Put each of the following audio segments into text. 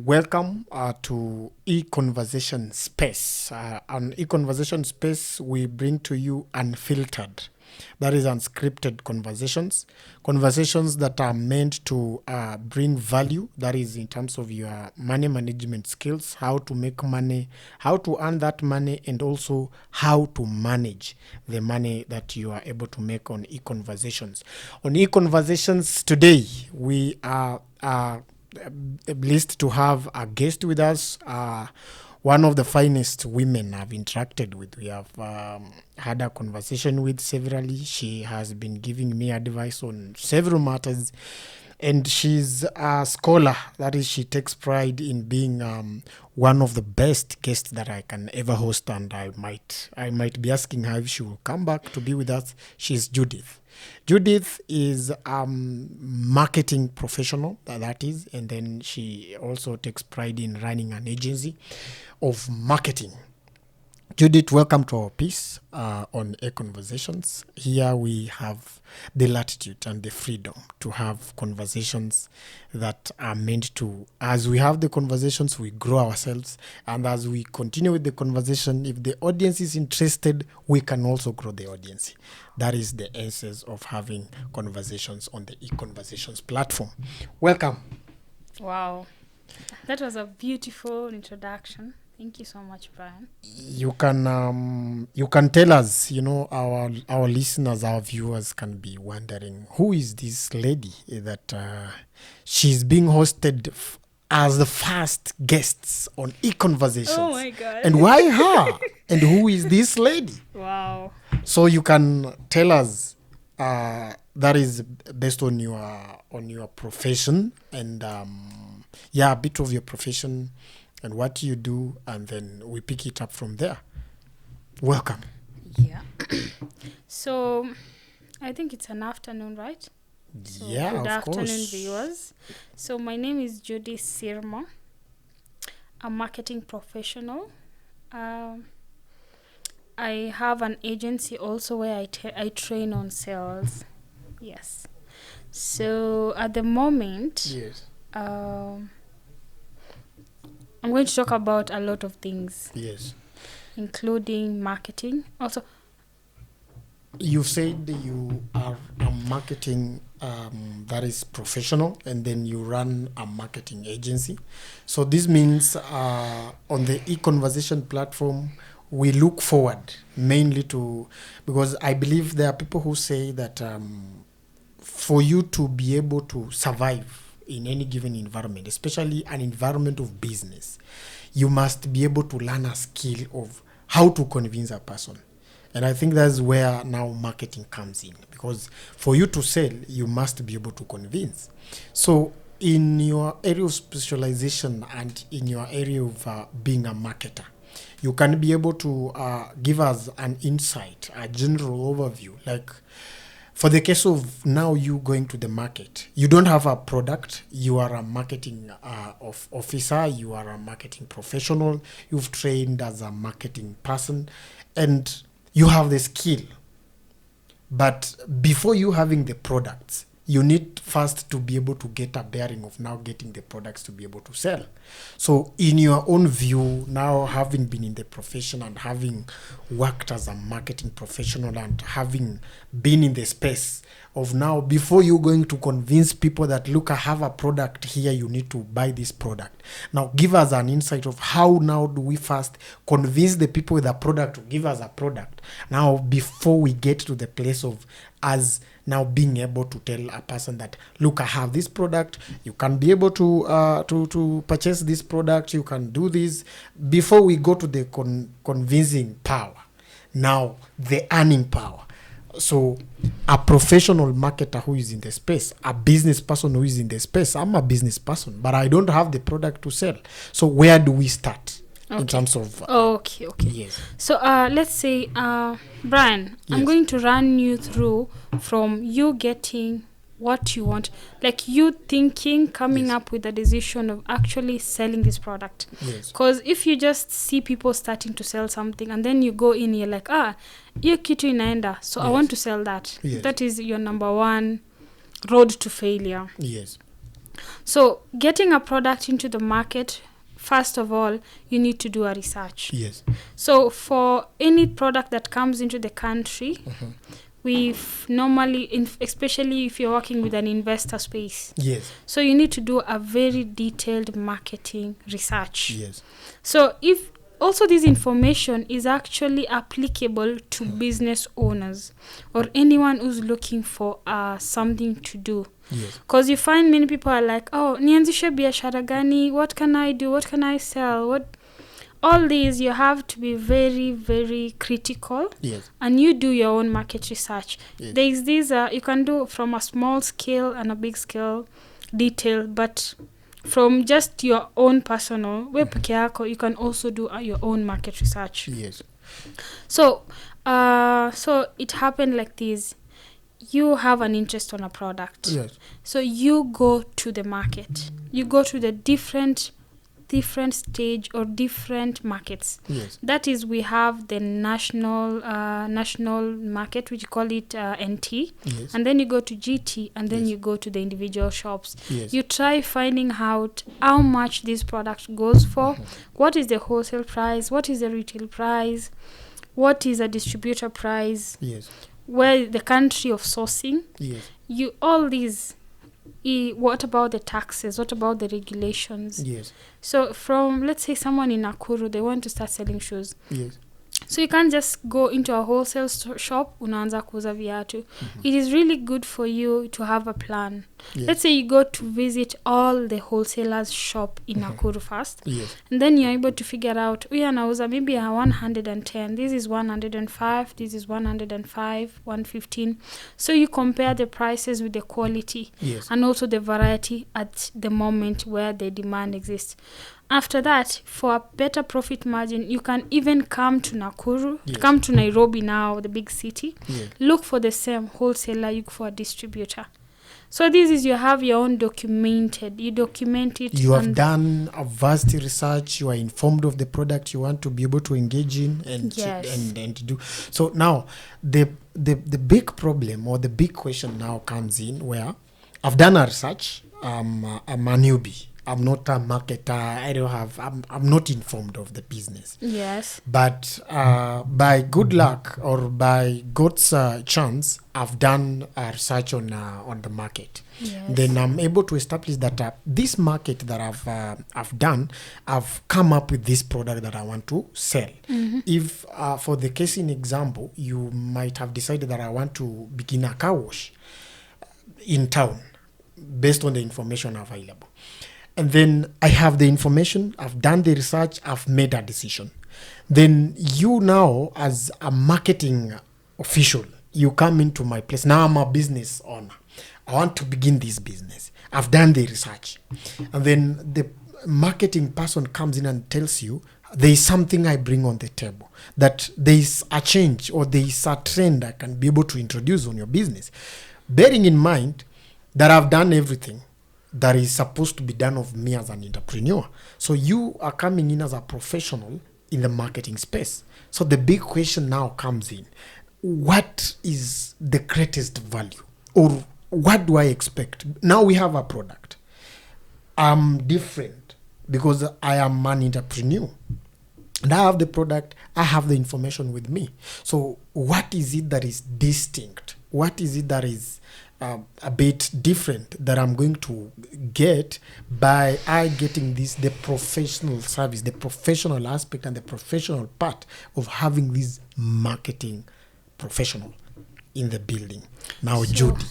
welcome to e-conversation space. On e-conversation space, we bring to you unfiltered, that is unscripted conversations that are meant to bring value, that is in terms of your money management skills, how to make money, how to earn that money, and also how to manage the money that you are able to make on e-conversations. On e-conversations today, we are blessed to have a guest with us, one of the finest women I've interacted with. We have had a conversation with severally. She has been giving me advice on several matters, and she's a scholar. That is, she takes pride in being one of the best guests that I can ever host, and I might be asking her if she will come back to be with us. She's Judith. Judith is marketing professional, that is, and then she also takes pride in running an agency of marketing. Judith, welcome to our piece on e-conversations. Here we have the latitude and the freedom to have conversations that are meant to, as we have the conversations, we grow ourselves. And as we continue with the conversation, if the audience is interested, we can also grow the audience. That is the essence of having conversations on the e-conversations platform. Welcome. Wow. That was a beautiful introduction. Thank you so much, Brian. You can tell us, our listeners, our viewers can be wondering, who is this lady that she's being hosted as the first guests on e-conversations? Oh my God. And why her? And who is this lady? Wow. So you can tell us that is based on your profession and a bit of your profession and what you do, and then we pick it up from there. Welcome. Yeah. So, I think it's an afternoon, right? So Yeah, good of afternoon, course. viewers. So, my name is Judy Sirma. I'm a marketing professional. I have an agency also where I train on sales. Yes. So, at the moment, Yes. I'm going to talk about a lot of things, Yes. including marketing. Also, You said you are a marketing that is professional, and then you run a marketing agency. So this means on the e-conversation platform, we look forward mainly to, because I believe there are people who say that for you to be able to survive in any given environment, especially an environment of business, you must be able to learn a skill of how to convince a person. And I think that's where now marketing comes in, because for you to sell, you must be able to convince. So in your area of specialization and in your area of being a marketer, you can be able to give us an insight, a general overview. Like, for the case of now you going to the market, you don't have a product, you are a marketing officer, you are a marketing professional, you've trained as a marketing person, and you have the skill. But before you having the products, you need first to be able to get a bearing of now getting the products to be able to sell. So in your own view, now having been in the profession and having worked as a marketing professional and having been in the space of now, before you going to convince people that, look, I have a product here, you need to buy this product. Now give us an insight of how now do we first convince the people with a product to give us a product. Now before we get to the place of us now being able to tell a person that, look, I have this product, you can be able to purchase this product, you can do this, before we go to the convincing power, now the earning power. So a professional marketer who is in the space, a business person who is in the space, I'm a business person, but I don't have the product to sell. So where do we start? Okay. In terms of okay. Yes. So let's say, Brian, Yes. I'm going to run you through from you getting what you want, like you thinking, coming Yes. up with a decision of actually selling this product. Yes. Because if you just see people starting to sell something and then you go in, you're like, hiyo kitu inaenda, so I Yes. want to sell that. Yes. That is your number one road to failure. Yes. So getting a product into the market, first of all, you need to do a research. Yes. So for any product that comes into the country, we've normally, especially if you're working with an investor space. Yes. So you need to do a very detailed marketing research. Yes. So if also this information is actually applicable to business owners or anyone who's looking for something to do. Yes. Because you find many people are like, oh, nianzishe biashara gani? What can I do? What can I sell? What? All these, you have to be very, very critical. Yes. And you do your own market research. Yes. There is these, you can do from a small scale and a big scale detail, but from just your own personal, you can also do your own market research. Yes. So it happened like this. You have an interest on a product. Yes. So you go to the market. You go to the different stage or different markets. Yes. That is, we have the national market, which you call it NT. Yes. And then you go to GT, and then Yes. you go to the individual shops. Yes. You try finding out how much this product goes for, what is the wholesale price, what is the retail price, what is a distributor price, Yes. where the country of sourcing. Yes. All these. What about the taxes? What about the regulations? Yes. So from, let's say, someone in Nakuru, they want to start selling shoes. Yes. So you can't just go into a wholesale shop, unaanza kuuza viatu. It is really good for you to have a plan. Yes. Let's say you go to visit all the wholesalers shop in Nakuru first. Yes. And then you're able to figure out, we anauza maybe a 110, this is 105, this is 105, 115. So you compare the prices with the quality. Yes. And also the variety at the moment where the demand exists. After that, for a better profit margin, you can even come to Nakuru, Yes. come to Nairobi now, the big city. Yes. Look for the same wholesaler, look for a distributor. So this is, you have your own documented. You document it. You have done a vast research. You are informed of the product you want to be able to engage in and Yes. and do. So now the big problem or the big question now comes in where I've done a research. I'm a newbie. I'm not a marketer. I'm not informed of the business. Yes. But by good luck or by God's chance, I've done a research on the market. Yes. Then I'm able to establish that this market that I've done, I've come up with this product that I want to sell. If for the case in example, you might have decided that I want to begin a car wash in town based on the information available. And then I have the information, I've done the research, I've made a decision. Then you now, as a marketing official, you come into my place. Now I'm a business owner. I want to begin this business. I've done the research. And then the marketing person comes in and tells you, there is something I bring on the table, that there is a change or there is a trend I can be able to introduce on your business. Bearing in mind that I've done everything that is supposed to be done of me as an entrepreneur. So you are coming in as a professional in the marketing space. So the big question now comes in. What is the greatest value? Or what do I expect? Now we have a product. I'm different because I am an entrepreneur. And I have the product, I have the information with me. So what is it that is distinct? What is it that is a bit different that I'm going to get by getting the professional service, the professional aspect and the professional part of having this marketing professional in the building. Now, Judy.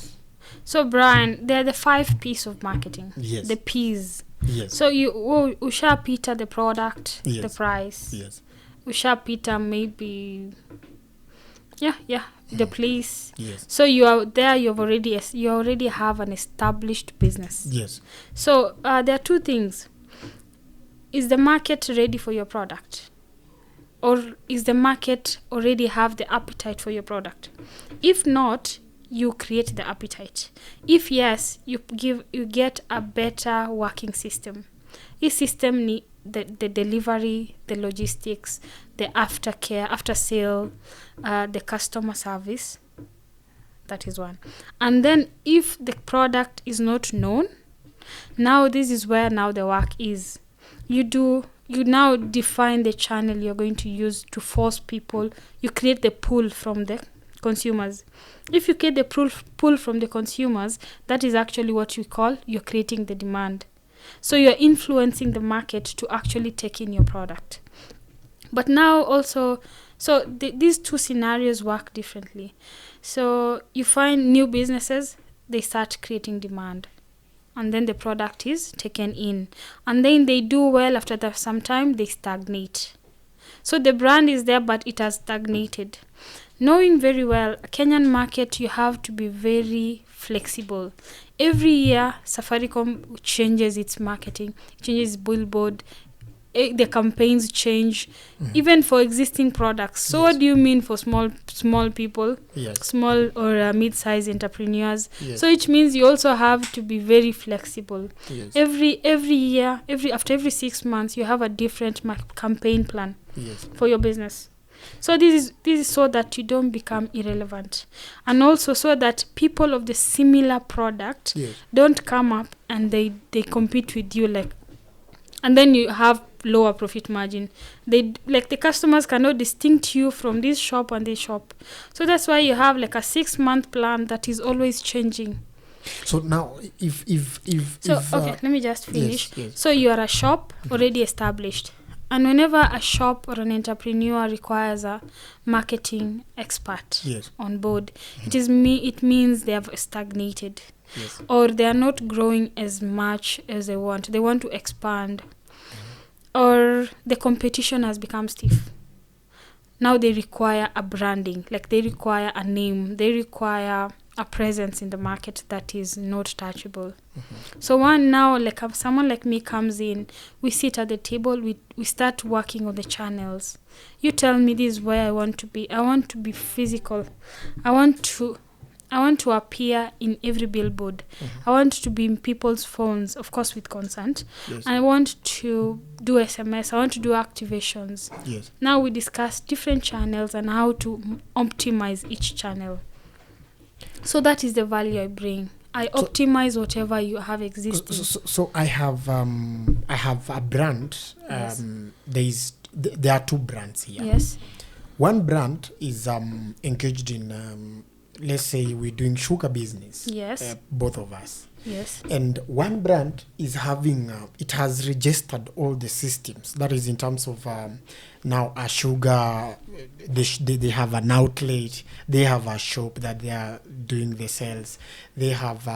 So, Brian, they're the 5 P's of marketing. Yes. The P's. Yes. So you ushapita the product, Yes. the price. Yes. Ushapita maybe, the place. Yes. So you are there. You already have an established business. Yes. So there are 2 things. Is the market ready for your product? Or is the market already have the appetite for your product? If not, you create the appetite. If yes, you get a better working system. This system need the delivery, the logistics, the aftercare, after sale, the customer service. That is one. And then if the product is not known, Now this is where now the work is. You now define the channel you're going to use to force people. You create the pull from the consumers. If you create the pull from the consumers, that is actually what you call you're creating the demand. So you're influencing the market to actually take in your product. But now also, so these two scenarios work differently. So you find new businesses, they start creating demand. And then the product is taken in. And then they do well. After some time, they stagnate. So the brand is there, but it has stagnated. Knowing very well, a Kenyan market, you have to be very flexible. Every year, Safaricom changes its marketing, changes billboard, the campaigns change, even for existing products. So what do you mean for small people, small or mid-sized entrepreneurs? So it means you also have to be very flexible. Every year, after every 6 months, you have a different campaign plan for your business. So this is so that you don't become irrelevant, and also so that people of the similar product don't come up and they compete with you, like, and then you have lower profit margin. The customers cannot distinct you from this shop and this shop. So that's why you have like a 6-month plan that is always changing. So now, if let me just finish. Yes. So you are a shop already established, and whenever a shop or an entrepreneur requires a marketing expert on board, it means they have stagnated, or they are not growing as much as they want. They want to expand, or the competition has become stiff. Now they require a branding, like they require a name, they require a presence in the market that is not touchable. So someone like me comes in, we sit at the table, we start working on the channels. You tell me this is where I want to be. I want to be physical. I want to appear in every billboard. I want to be in people's phones, of course with consent. I want to do SMS. I want to do activations. Now we discuss different channels and how to optimize each channel. So that is the value I bring. I optimize whatever you have existing. So I have a brand. There are two brands here. Yes. One brand is engaged in, let's say we're doing sugar business. Yes. Both of us. Yes. And one brand is having, it has registered all the systems. That is in terms of now a sugar, they have an outlet, they have a shop that they are doing the sales. They have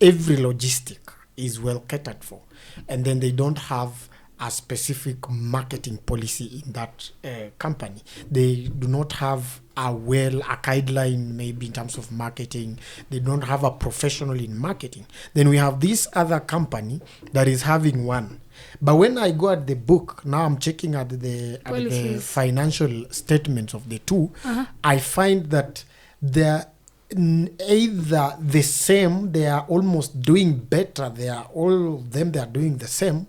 every logistic is well catered for. And then they don't have a specific marketing policy in that company. They do not have a guideline maybe in terms of marketing. They don't have a professional in marketing. Then we have this other company that is having one. But when I go at the book, now I'm checking at the financial statements of the two, I find that they're either the same, they are almost doing better, they are doing the same.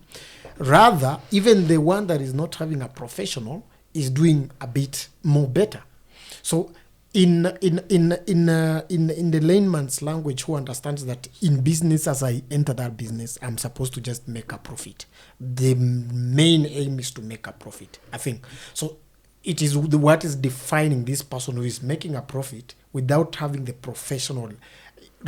Rather, even the one that is not having a professional is doing a bit more better. So in the layman's language, who understands that in business, as I enter that business, I'm supposed to just make a profit. The main aim is to make a profit, I think. So it is what is defining this person who is making a profit without having the professional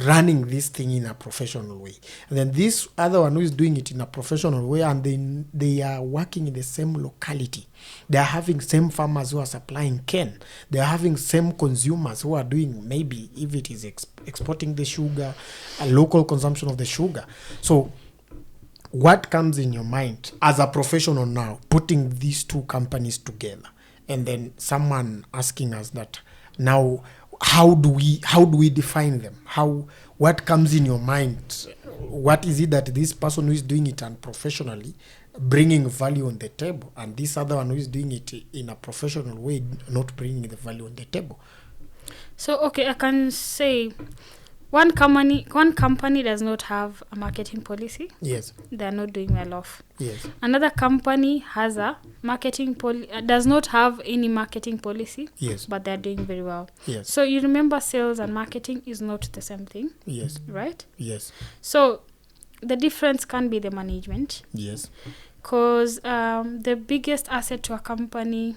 running this thing in a professional way. And then this other one who is doing it in a professional way, and then they are working in the same locality. They are having same farmers who are supplying cane. They are having same consumers who are doing, maybe if it is exporting the sugar, a local consumption of the sugar. So what comes in your mind as a professional now, putting these two companies together, and then someone asking us that now, how do we define them? What comes in your mind? What is it that this person who is doing it unprofessionally bringing value on the table, and this other one who is doing it in a professional way not bringing the value on the table? So I can say one company does not have a marketing policy. Yes. They are not doing well off. Yes. Another company has a marketing does not have any marketing policy. Yes. But they are doing very well. Yes. So you remember, sales and marketing is not the same thing. Yes. Right? Yes. So the difference can be the management. Yes. Because the biggest asset to a company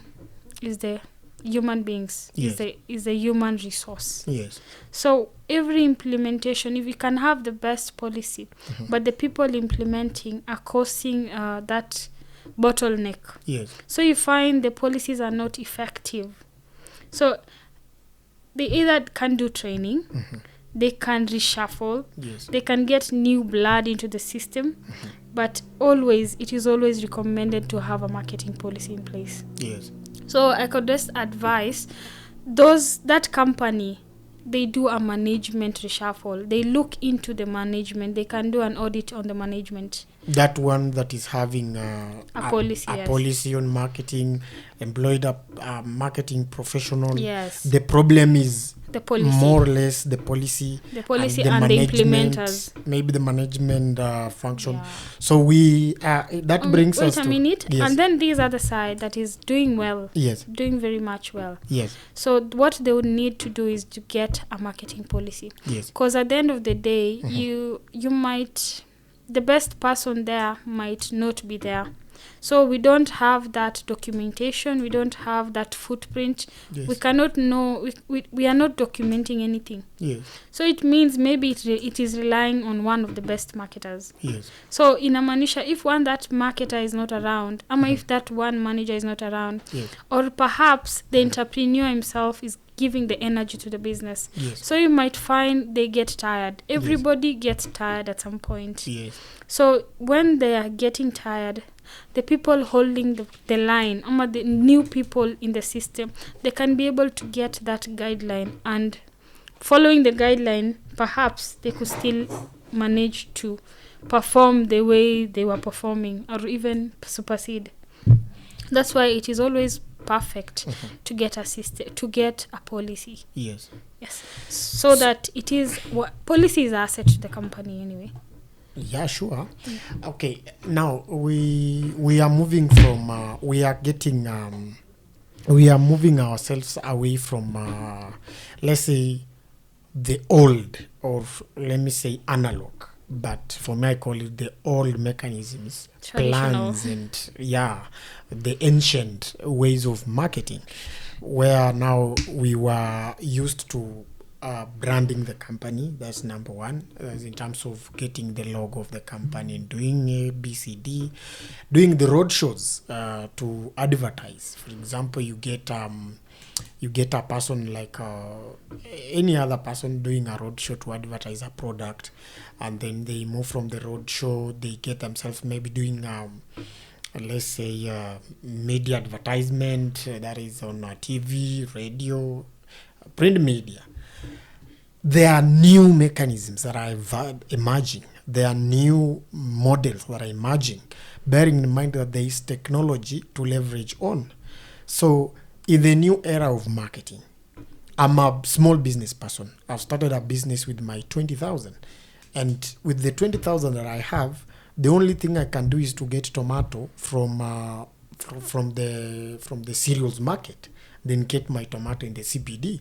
is the human beings, Yes. is the human resource. Yes. So every implementation, if you can have the best policy, but the people implementing are causing that bottleneck. Yes. So you find the policies are not effective. So they either can do training, they can reshuffle, Yes. they can get new blood into the system, but it is always recommended to have a marketing policy in place. Yes. So I could just advise that company, they do a management reshuffle. They look into the management. They can do an audit on the management. That one that is having a policy, yes. policy on marketing, employed a marketing professional. Yes. The problem is the policy. More or less the policy and the implementers. Maybe the management function. Yeah. So we that brings us to... Wait a minute. Yes. And then this other side that is doing well. Yes. Doing very much well. Yes. So what they would need to do is to get a marketing policy. Yes. Because at the end of the day, you might... The best person there might not be there. So we don't have that documentation. We don't have that footprint. Yes. We cannot know. We are not documenting anything. Yes. So it means maybe it is relying on one of the best marketers. Yes. So in Amanisha, if that marketer is not around, if that one manager is not around, yes. or perhaps the entrepreneur himself is giving the energy to the business. Yes. So you might find they get tired. Everybody gets tired at some point. Yes. So when they are getting tired, the people holding the line, the new people in the system, they can be able to get that guideline, and following the guideline, perhaps they could still manage to perform the way they were performing, or even supersede. That's why it is always perfect to get a system, to get a policy. Yes. Yes. So that it is policy is an asset to the company anyway. Yeah, sure. Okay. Now we are moving from we are moving ourselves away from let's say the old, or let me say analog, but for me I call it the old mechanisms, plans, and the ancient ways of marketing, where now we were used to branding the company. That's number one, in terms of getting the logo of the company and doing A, B, C, D, doing the road shows to advertise. For example, you get a person like any other person doing a road show to advertise a product, and then they move from the road show, they get themselves maybe doing let's say media advertisement, that is on TV, radio, print media. There are new mechanisms that are emerging. There are new models that are emerging, bearing in mind that there is technology to leverage on. So in the new era of marketing, I'm a small business person. I've started a business with my 20,000. And with the 20,000 that I have, the only thing I can do is to get tomato from the cereals market, then get my tomato in the CBD.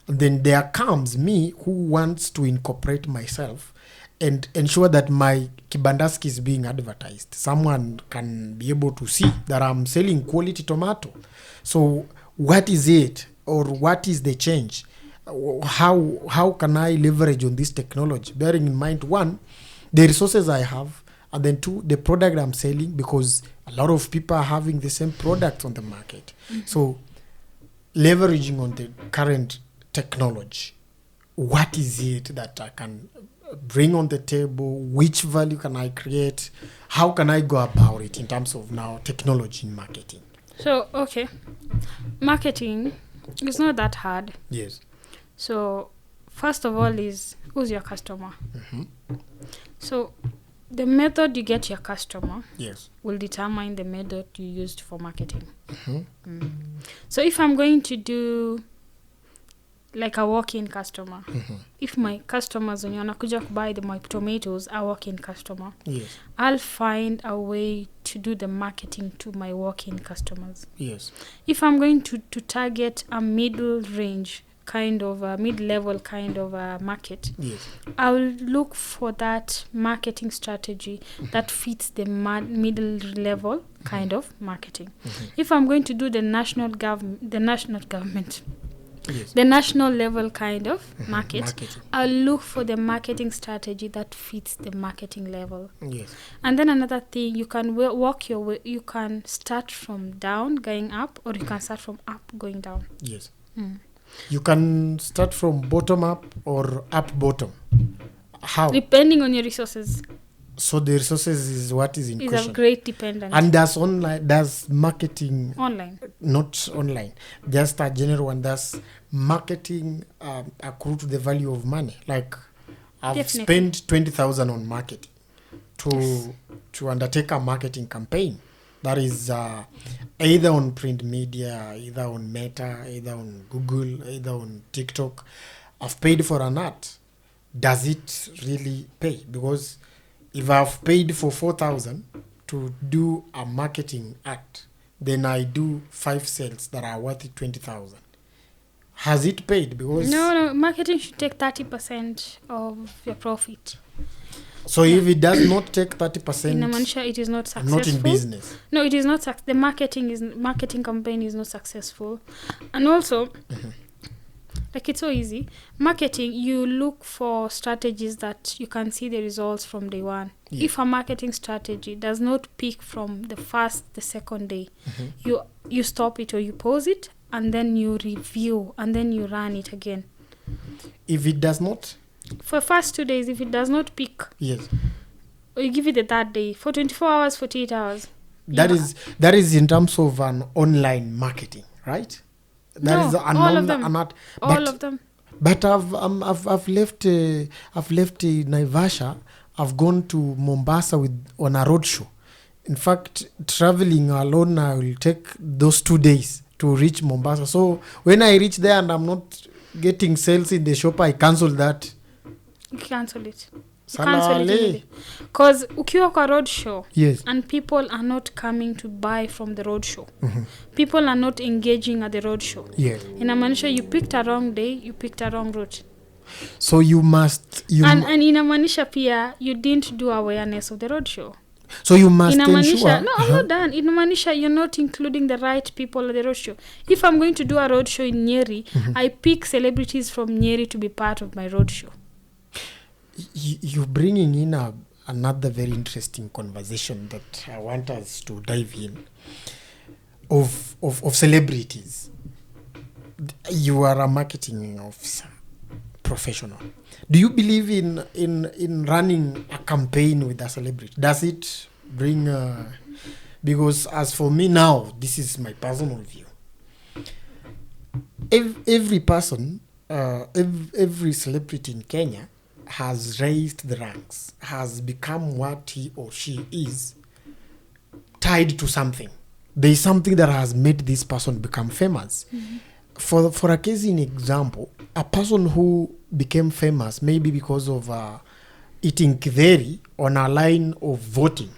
And then there comes me who wants to incorporate myself and ensure that my kibandaski is being advertised. Someone can be able to see that I'm selling quality tomato. So what is it, or what is the change? How can I leverage on this technology? Bearing in mind, one, the resources I have, and then two, the product I'm selling, because a lot of people are having the same product on the market. So leveraging on the current technology, what is it that I can bring on the table? Which value can I create? How can I go about it in terms of now technology in marketing? So, okay, marketing is not that hard. Yes. So, first of all is, who's your customer? So, the method you get your customer will determine the method you used for marketing. So, if I'm going to do like a walk-in customer, if my customers when wanakuja buy my tomatoes are walk-in customer, I'll find a way to do the marketing to my walk-in customers. If I'm going to target a middle range kind of a mid-level kind of a market, Yes. I'll look for that marketing strategy that fits the middle level kind of marketing. If I'm going to do the national government, Yes. the national level kind of market, Marketing. I'll look for the marketing strategy that fits the marketing level. Yes. And then another thing, you can walk your way. You can start from down going up, or you can start from up going down. Yes. Mm. You can start from bottom up or up bottom. How? Depending on your resources. So the resources is what is in Is question. a great dependent. And that's online, that's marketing, Online. not online. Just a general one. That's marketing accrue to the value of money. Like I've Definitely. spent 20,000 on marketing to undertake a marketing campaign. That is either on print media, either on Meta, either on Google, either on TikTok. I've paid for an ad. Does it really pay? Because if I've paid for 4,000 to do a marketing ad, then I do 5 sales that are worth 20,000. Has it paid? Because No, marketing should take 30% of your profit. so if it does not take 30%, Inamaanisha it is not I'm successful. not in business. No, it is not. The marketing campaign is not successful, and also, like it's so easy. Marketing, you look for strategies that you can see the results from day one. Yeah. If a marketing strategy does not peak from the second day, you stop it or you pause it, and then you review, and then you run it again. If it does not, For first 2 days, if it does not peak, yes, or you give it the third day, for 24 hours, 48 hours. that is in terms of an online marketing, right? That No, is an all of them. All of them. But I've left Naivasha. I've gone to Mombasa on a road show. In fact, traveling alone, I will take those 2 days to reach Mombasa. So when I reach there and I'm not getting sales in the shop, I cancel that. You cancel it. Salale. Because ukiwa kwa road show, Yes. and people are not coming to buy from the road show. People are not engaging at the road show. Yes. Inamaanisha you picked a wrong day, you picked a wrong route. So you must And inamaanisha pia you didn't do awareness of the road show. so you must Inamaanisha, ensure. no, I'm not done. Inamaanisha you're not including the right people at the road show. If I'm going to do a road show in Nyeri, I pick celebrities from Nyeri to be part of my road show. You're bringing in another very interesting conversation that I want us to dive in of celebrities. You are a marketing officer, professional. Do you believe in running a campaign with a celebrity? Does it bring because as for me now, this is my personal view. Every person, every celebrity in Kenya has raised the ranks, has become what he or she is, tied to something. There is something that has made this person become famous. For a case in example, a person who became famous maybe because of eating kidheri on a line of voting,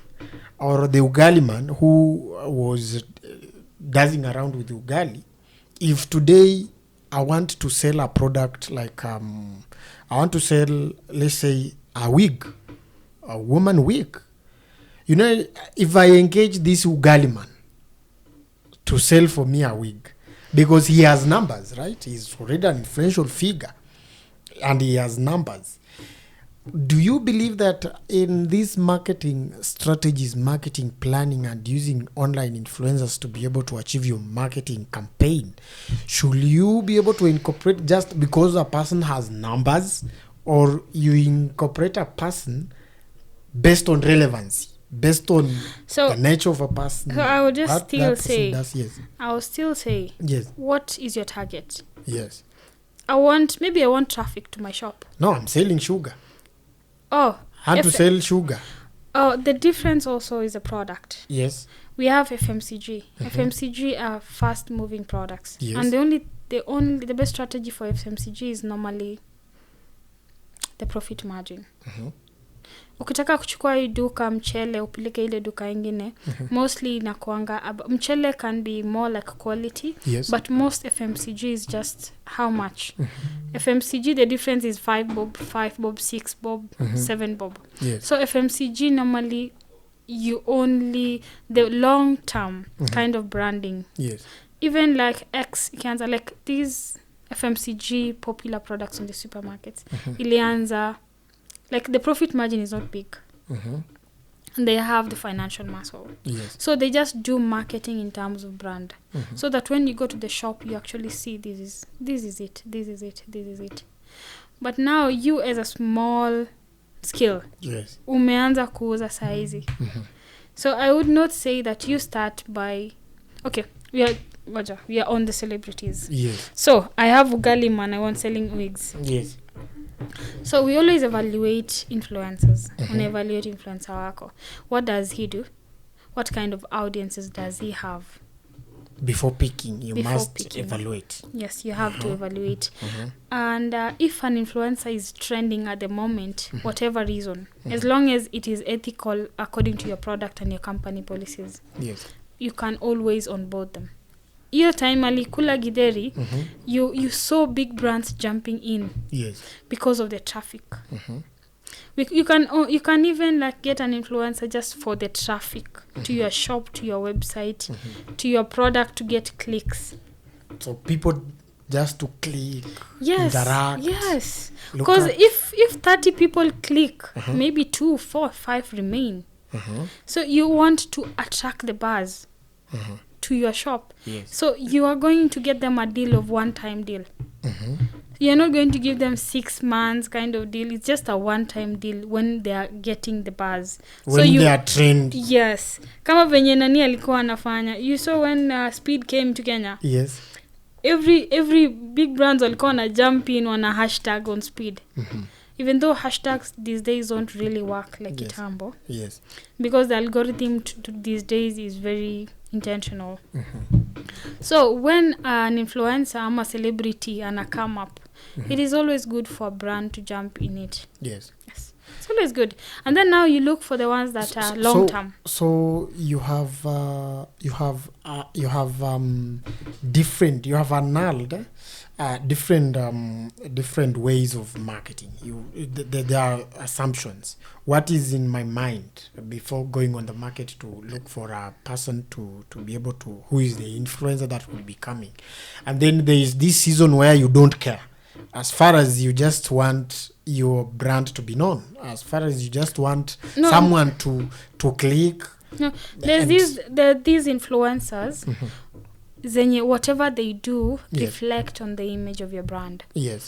or the ugali man who was dancing around with ugali. If today I want to sell a product like I want to sell, let's say, a wig, a woman wig. You know, if I engage this ugali man to sell for me a wig, because he has numbers, right? He's already an influential figure, and he has numbers. Do you believe that in these marketing strategies, marketing planning, and using online influencers to be able to achieve your marketing campaign, should you be able to incorporate just because a person has numbers, or you incorporate a person based on relevancy, based on the nature of a person? So I would just still say, yes. I will still say, yes. What is your target? Yes. I want traffic to my shop. No, I'm selling sugar. Oh, how to sell sugar? Oh, the difference also is a product. Yes. We have FMCG. FMCG are fast-moving products, yes. And the best strategy for FMCG is normally the profit margin. ukitaka kuchukua hii duka mchele upeleke ile duka ingine, mostly inakuanga mchele can be more like quality, but most FMCG is just how much. FMCG, the difference is 5 bob, 6 bob, 7 bob. So FMCG normally you only the long term kind of branding. Even like ikianza like these FMCG popular products in the supermarkets, ilianza like the profit margin is not big. And they have the financial muscle. So they just do marketing in terms of brand. So that when you go to the shop, you actually see this is it. But now you as a small scale, umeanza kuuza saizi. So I would not say that you start by, okay, we are on the celebrities. So I have Ugali man, I want selling wigs. So we always evaluate influencers. Evaluate influencer wako. What does he do? What kind of audiences does he have? Before picking, you must evaluate. Yes, you have to evaluate. And if an influencer is trending at the moment, whatever reason, as long as it is ethical according to your product and your company policies, you can always onboard them. Iyo time alikula gideri, you saw big brands jumping in because of the traffic. You can even like get an influencer just for the traffic to your shop, to your website, to your product, to get clicks. So people just to click, interact. Because if 30 people click, maybe 2, 4, 5 remain. So you want to attract the buzz to your shop. So you are going to get them a deal of one-time deal. You're not going to give them 6 months kind of deal. It's just a one-time deal when they are getting the buzz. When they are trained. Yes. Kama venye nani alikuwa anafanya. You saw when Speed came to Kenya. Every big brands walikuwa na jump in on a hashtag on Speed. Even though hashtags these days don't really work like kitambo. Because the algorithm to these days is very intentional. So when an influencer or a celebrity and come up, it is always good for a brand to jump in it. It's always good. And then now you look for the ones that are long term. So you have annulled different ways of marketing. There are assumptions. What is in my mind before going on the market to look for a person to be able to, who is the influencer that will be coming. And then there is this season where you don't care. As far as you just want your brand to be known, as far as you just want someone to click. No, there's these influencers. Zenye whatever they do reflect on the image of your brand.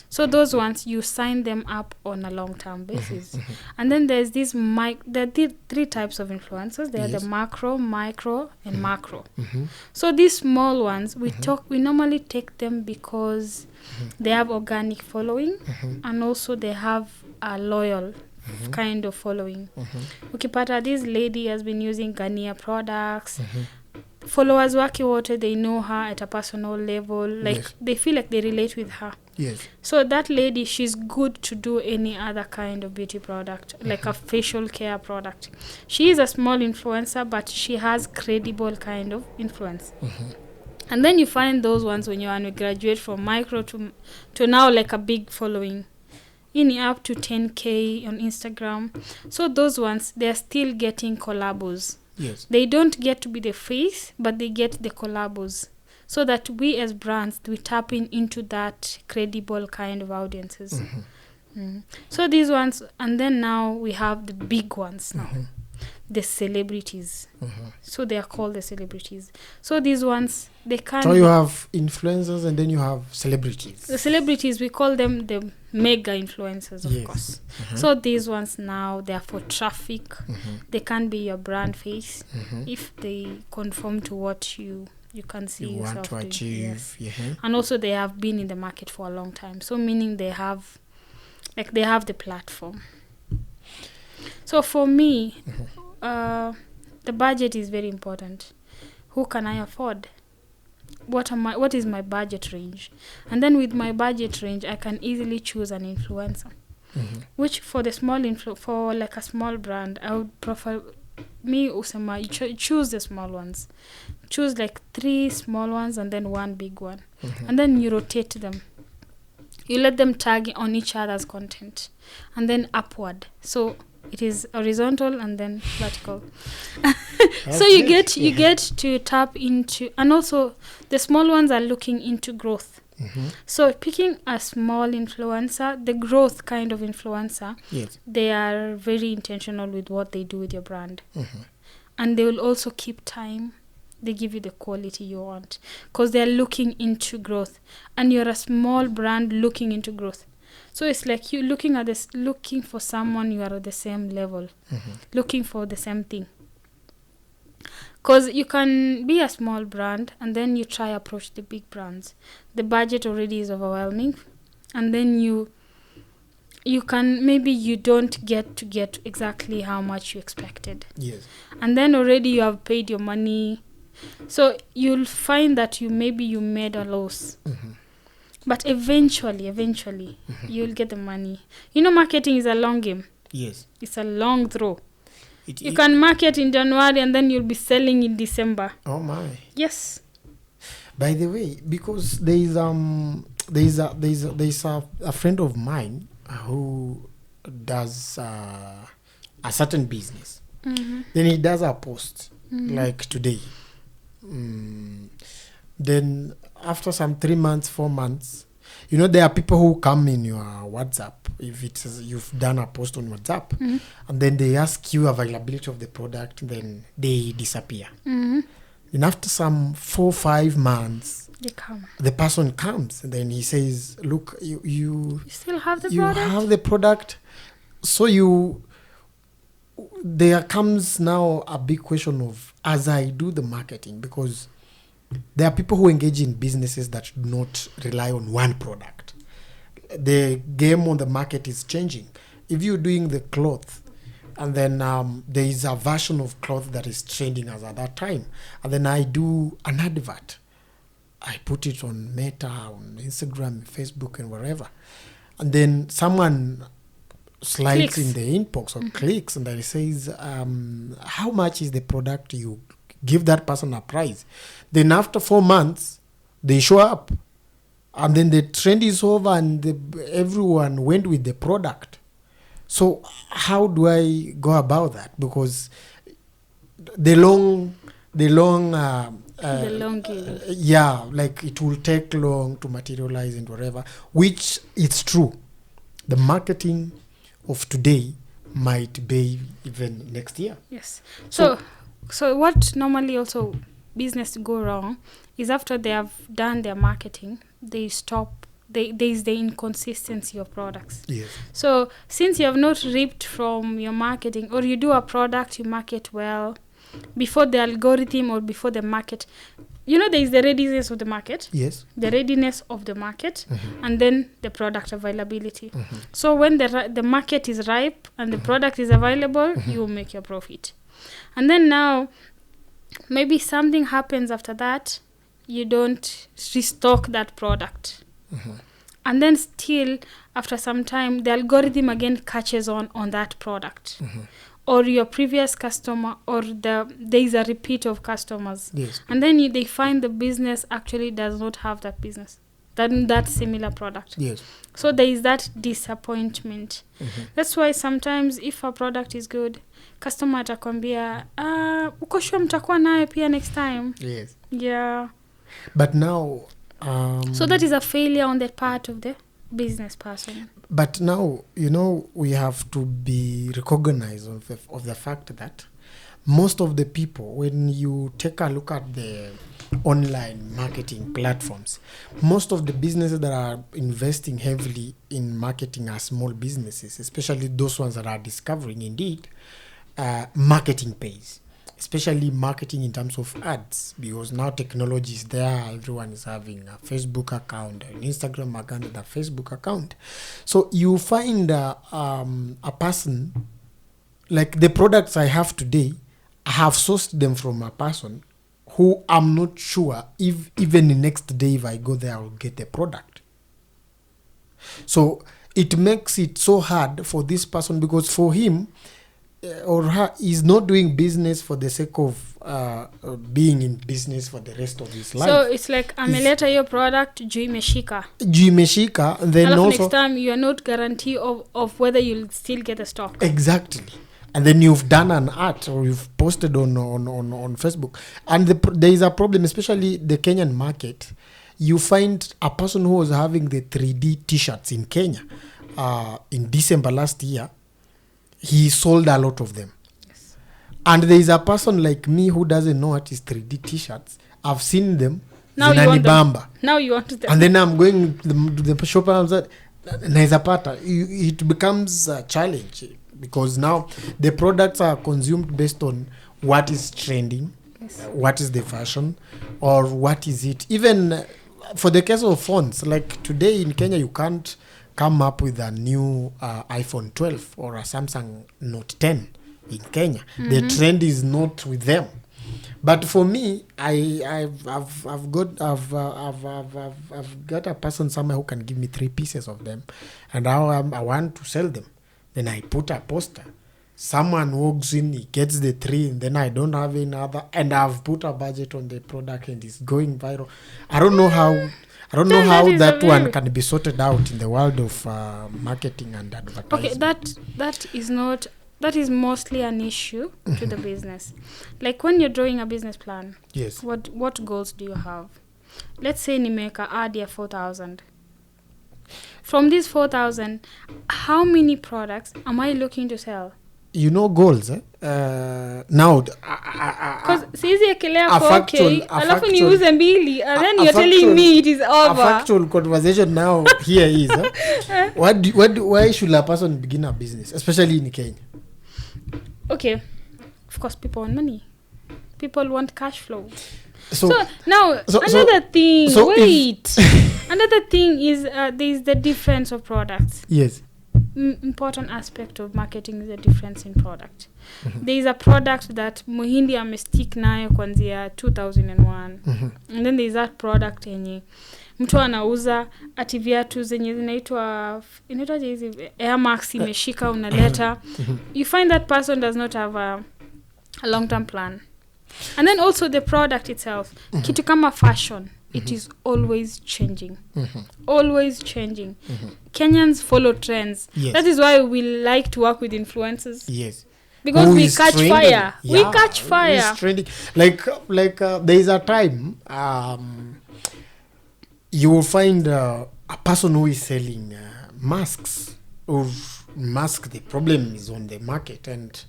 So those ones you sign them up on a long-term basis. And then there's there are 3 types of influencers. There are the macro, micro, and macro. So these small ones we normally take them because they have organic following and also they have a loyal kind of following. Ukipata this lady has been using Ghania products. Followers wake wote, they know her at a personal level, like they feel like they relate with her. So that lady, she's good to do any other kind of beauty product, like a facial care product. She is a small influencer, but she has credible kind of influence. And then you find those ones when you graduate from micro to now like a big following. In up to 10K on Instagram. So those ones, they're still getting collabos. They don't get to be the face, but they get the collabos. So that we as brands, we tap into that credible kind of audiences. So these ones, and then now we have the big ones now. The celebrities. So they are called the celebrities. So these ones, they can... So you have influencers and then you have celebrities. The celebrities, we call them the mega influencers, of course. So these ones now, they are for traffic. They can be your brand face if they conform to what you can see you yourself want to achieve. And also they have been in the market for a long time. So meaning they have the platform. So for me, the budget is very important. Who can I afford? What is my budget range? And then with my budget range, I can easily choose an influencer. which for the for like a small brand, I would prefer me usema choose the small ones. Choose like 3 small ones and then 1 big one. And then you rotate them. You let them tag on each other's content and then upward. So it is horizontal and then vertical. So you get to tap into, and also the small ones are looking into growth. So picking a small influencer, the growth kind of influencer, they are very intentional with what they do with your brand. And they will also keep time. They give you the quality you want because they're looking into growth, and you're a small brand looking into growth. So it's like you looking for someone you are at the same level, looking for the same thing. Because you can be a small brand and then you try approach the big brands. The budget already is overwhelming, and then you can, maybe you don't get exactly how much you expected. Yes. And then already you have paid your money. So you'll find that you made a loss. But eventually, you'll get the money. Marketing is a long game. Yes. It's a long throw. You can market in January and then you'll be selling in December. Oh my. Yes. By the way, because there's a friend of mine who does a certain business. Then he does a post like today. Then after some 3 months, 4 months, there are people who come in your WhatsApp if you've done a post on WhatsApp, and then they ask you availability of the product, then they disappear. And after some 4-5 months, the person comes, and then he says, "Look, you still have the product. You have the product." So there comes now a big question of, as I do the marketing, because there are people who engage in businesses that do not rely on one product. The game on the market is changing. If you're doing the cloth, and then there is a version of cloth that is trending as at that time, and then I do an advert, I put it on Meta, on Instagram, Facebook, and wherever, and then someone slides in the inbox or clicks, and then it says, how much is the product? You give that person a price. Then after 4 months, they show up, and then the trend is over, and everyone went with the product. So how do I go about that? Because the long game. Like it will take long to materialize and whatever, which it's true. The marketing of today might be even next year. Yes. So what normally also business go wrong is after they have done their marketing, they stop. There is the inconsistency of products. Yes. So since you have not reaped from your marketing, or you do a product, you market well, before the algorithm or before the market, there is the readiness of the market. Yes. The readiness of the market, and then the product availability. So when the market is ripe and the product is available, you will make your profit. And then now, maybe something happens after that, you don't restock that product. And then still, after some time, the algorithm again catches on that product. Or your previous customer, or there is a repeat of customers. Yes. And then they find the business actually does not have that business, that similar product. Yes. So there is that disappointment. That's why sometimes if a product is good, customer atakwambia, uko sure mtakuwa nayo pia next time? Yes. Yeah. But now... so that is a failure on the part of the business person. But now, we have to be recognized of the fact that most of the people, when you take a look at the online marketing platforms, most of the businesses that are investing heavily in marketing are small businesses, especially those ones that are discovering indeed marketing pays. Especially marketing in terms of ads, because now technology is there. Everyone is having a Facebook account, an Instagram account, and a Facebook account. So you find a person, like the products I have today, I have sourced them from a person who I'm not sure if even the next day if I go there, I'll get the product. So it makes it so hard for this person, because for him or her, is not doing business for the sake of being in business for the rest of his life. So it's like ameleta your product juu imeshika. Then Alafu also next time you are not guarantee of whether you'll still get the stock. exactly. And then you've done an art or you've posted on Facebook, and there is a problem, especially the Kenyan market. You find a person who was having the 3D t-shirts in Kenya in December last year. He sold a lot of them. Yes. And there is a person like me who doesn't know what is 3D t-shirts. I've seen them. Now you want them. Bamba. Now you want them. And then I'm going to the shop and I'm like, it becomes a challenge, because now the products are consumed based on what is trending, Yes. What is the fashion, or what is it. Even for the case of phones, like today in Kenya, you can't come up with a new iPhone 12 or a Samsung Note 10 in Kenya. The trend is not with them. But for me, I've got a person somewhere who can give me 3 pieces of them, and I want to sell them. Then I put a poster. Someone walks in, he gets the 3, and then I don't have any other, and I've put a budget on the product, and it's going viral. I don't know how that one can be sorted out in the world of marketing and advertising. Okay, that is mostly an issue to the business. Like when you're drawing a business plan, Yes. What goals do you have? Let's say nimeka ad ya 4,000. From these 4,000, how many products am I looking to sell? You know goals, now Because sizi ekelea a 4K, alafu niuze mbili, and then you're telling me it is a over. factual conversation now here is why should a person begin a business, especially in Kenya? Okay, of course people want money. People want cash flow. So Now another thing. Another thing is there is the difference of products. yes. Important aspect of marketing is the difference in product. There is a product that Muhindi amestick nayo kwanzia 2001. And then there is that product yenye mtu anauza ati viatu zenye inaitwa hizi Air Max imeshika unaleta. You find that person does not have a long-term plan. And then also the product itself, kitu kama fashion, it is always changing. Always changing. Kenyans follow trends. Yes. That is why we like to work with influencers. Yes. Because Who we is catch trending? fire. Yeah, We catch who fire. is trending? Like there is a time you will find a person who is selling masks or mask. The problem is on the market, and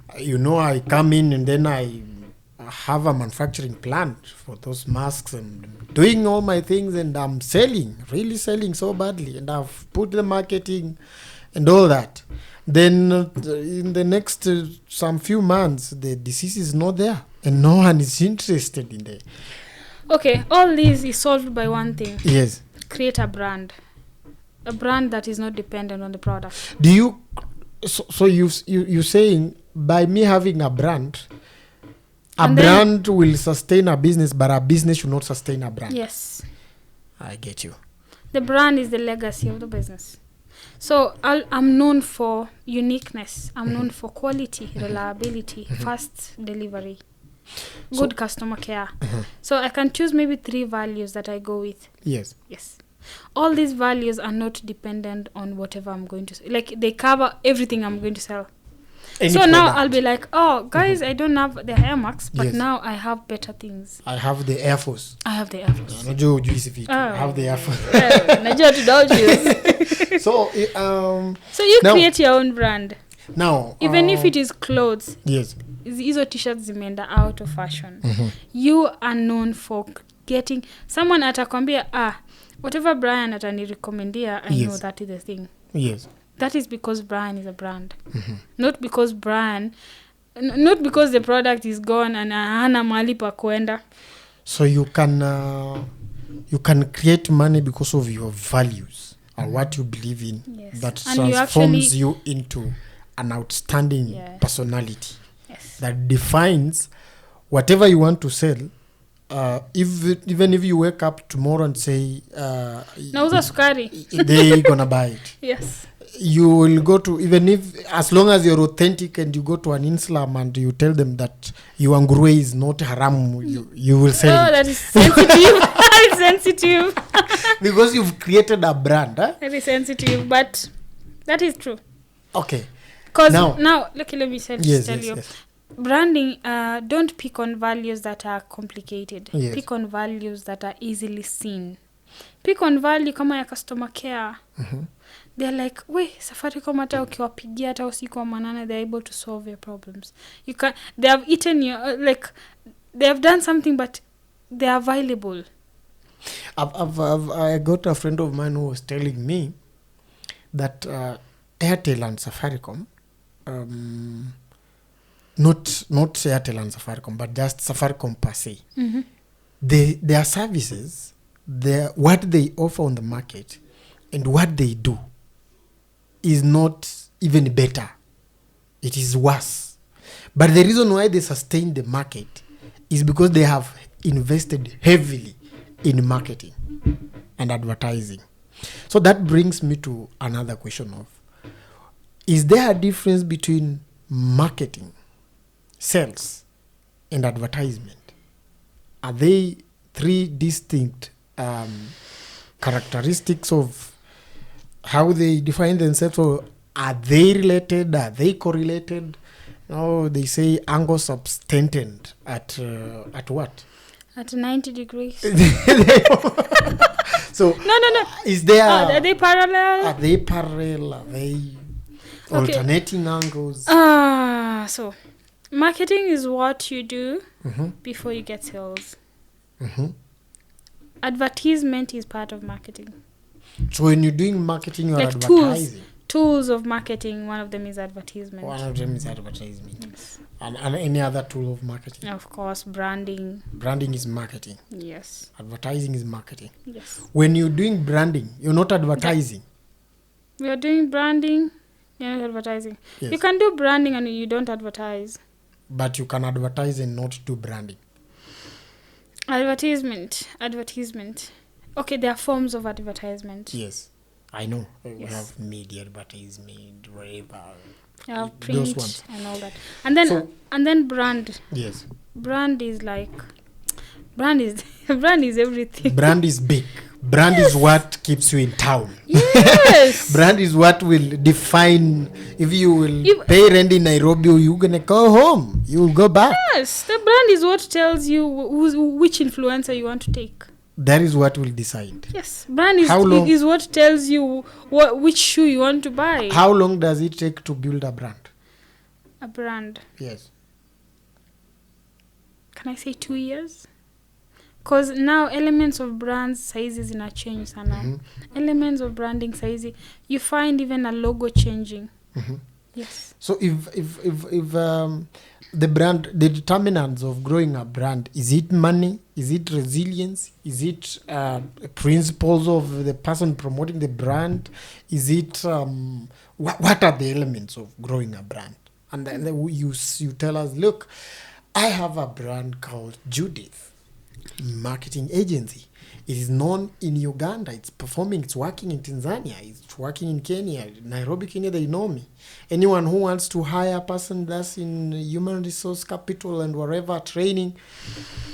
I come in and then I have a manufacturing plant for those masks and doing all my things, and I'm really selling so badly, and I've put the marketing and all that. Then in the next some few months, the disease is not there, and no one is interested in it. Okay, all this is solved by one thing. Yes. Create a brand. A brand that is not dependent on the product. Do you? So you saying by me having a brand, And brand will sustain a business, but a business should not sustain a brand. Yes. I get you. The brand is the legacy of the business. So I'm known for uniqueness. I'm known for quality, reliability, fast delivery, good customer care. So I can choose maybe 3 values that I go with. Yes. Yes. All these values are not dependent on whatever I'm going to sell. Like they cover everything I'm going to sell. So now I'll be like, oh, guys, I don't have the Air Max, but Yes. now I have better things. I have the Air Force. I have the Air Force. Najua hujui hizi vitu. I have the Air Force. Najua tu don't use. So So you now- create your own brand. Now Even if it is clothes, yes. hizo t-shirts zimeenda out of fashion. You are known for getting someone atakwambia whatever Brian atanirekommendia, I know Yes. that is the thing. Yes. That is because Brian is a brand. Not because not because the product is gone and hana mahali pa kwenda. So you can create money because of your values and what you believe in. Yes. That And you transforms you into an outstanding Yeah. personality Yes. that defines whatever you want to sell. even if you wake up tomorrow and say Nauza sukari. they gonna buy it. Yes. You will go to, even if, as long as you're authentic and you go to an Islam and you tell them that your ngurwe is not haram, you will sell it. That is sensitive. That is sensitive. Because you've created a brand. Very sensitive, but that is true. Okay. Because now let me tell you. Yes. Branding, don't pick on values that are complicated. Yes. Pick on values that are easily seen. Pick on value kama ya customer care. They're like, Safaricom hata ukiwapigia hata usiku wa manane, they're able to solve your problems. They have eaten your, they have done something, but they are available. I got a friend of mine who was telling me that Airtel and Safaricom, not Airtel and Safaricom, but just Safaricom per se, their services, what they offer on the market and what they do is not even better. It is worse. But the reason why they sustain the market is because they have invested heavily in marketing and advertising. So that brings me to another question of, is there a difference between marketing, sales, and advertisement? Are they three distinct characteristics of how they define themselves, or are they related? Are they correlated? They say angle subtended at what? At 90 degrees. So no. Is there? Are they parallel? Are they parallel? Are they alternating angles? So marketing is what you do before you get sales. Advertisement is part of marketing. So when you're doing marketing, you're like advertising. Tools of marketing, one of them is advertisement. Yes. And any other tool of marketing? Of course, branding. Branding is marketing. Yes. Advertising is marketing. Yes. When you're doing branding, you're not advertising. We are doing branding, you're not advertising. Yes. You can do branding and you don't advertise. But you can advertise and not do branding. Advertisement. Okay, there are forms of advertisement. Yes, I know. Yes. We have media advertisement, whatever. You have print those ones. and all that. And then brand. Yes. Brand is everything. Brand is big. Brand is what keeps you in town. Yes. Brand is what will define if you will pay rent in Nairobi or you're going to go home. You will go back. Yes. The brand is what tells you which influencer you want to take. That is what will decide. Yes. Brand is what tells you which shoe you want to buy. How long does it take to build a brand? A brand. Yes. Can I say 2 years? Because now elements of brands sizes in a change sana. Elements of branding sizes, you find even a logo changing. Yes. So if the brand, the determinants of growing a brand, is it money? Is it resilience? Is it principles of the person promoting the brand? Is it what are the elements of growing a brand? And then you tell us, look, I have a brand called Judith Marketing Agency. It is known in Uganda. It's performing. It's working in Tanzania. It's working in Kenya. Nairobi, Kenya, they know me. Anyone who wants to hire a person that's in human resource capital and wherever training,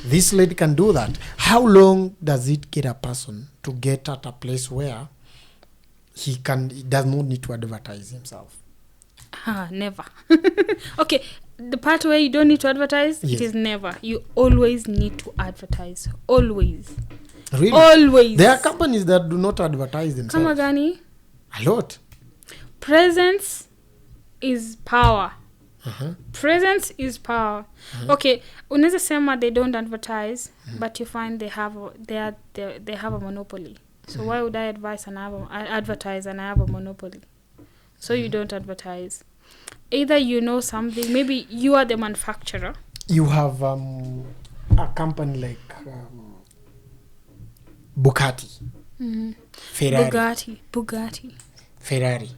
this lady can do that. How long does it get a person to get at a place where he does not need to advertise himself? Never. Okay, the part where you don't need to advertise, yes. It is never. You always need to advertise. Always. Really? Always. There are companies that do not advertise themselves. Kama gani? A lot. Presence is power. Presence is power. Okay, unaweza sema they don't advertise, but you find they have a monopoly. So why would I advertise and I have a monopoly? So you don't advertise. Either you know something, maybe you are the manufacturer. You have a company like Bugatti. Bugatti. Ferrari.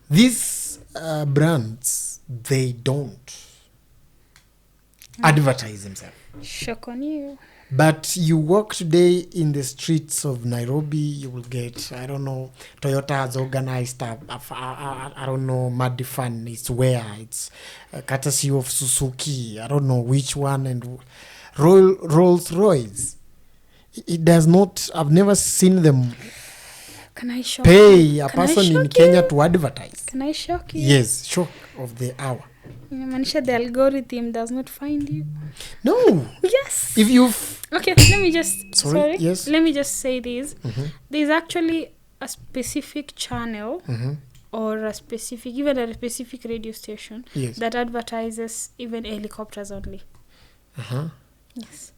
These brands, they don't advertise themselves. Shock on you. But you walk today in the streets of Nairobi, you will get, I don't know, Toyota has organized I don't know, Muddy Fun. It's where it's courtesy of Suzuki. I don't know which one, and Rolls Royce. It does not. I've never seen them Can I shock pay you? a Can I person in shock Kenya you? to advertise. Can I shock you? Yes, shock of the hour. Manisha, the algorithm does not find you. No. Yes. If you've Okay, let me just Sorry, yes. Let me just say this. Mhm. There's actually a specific channel or a specific radio station Yes. that advertises even helicopters only. Uh-huh. Yes.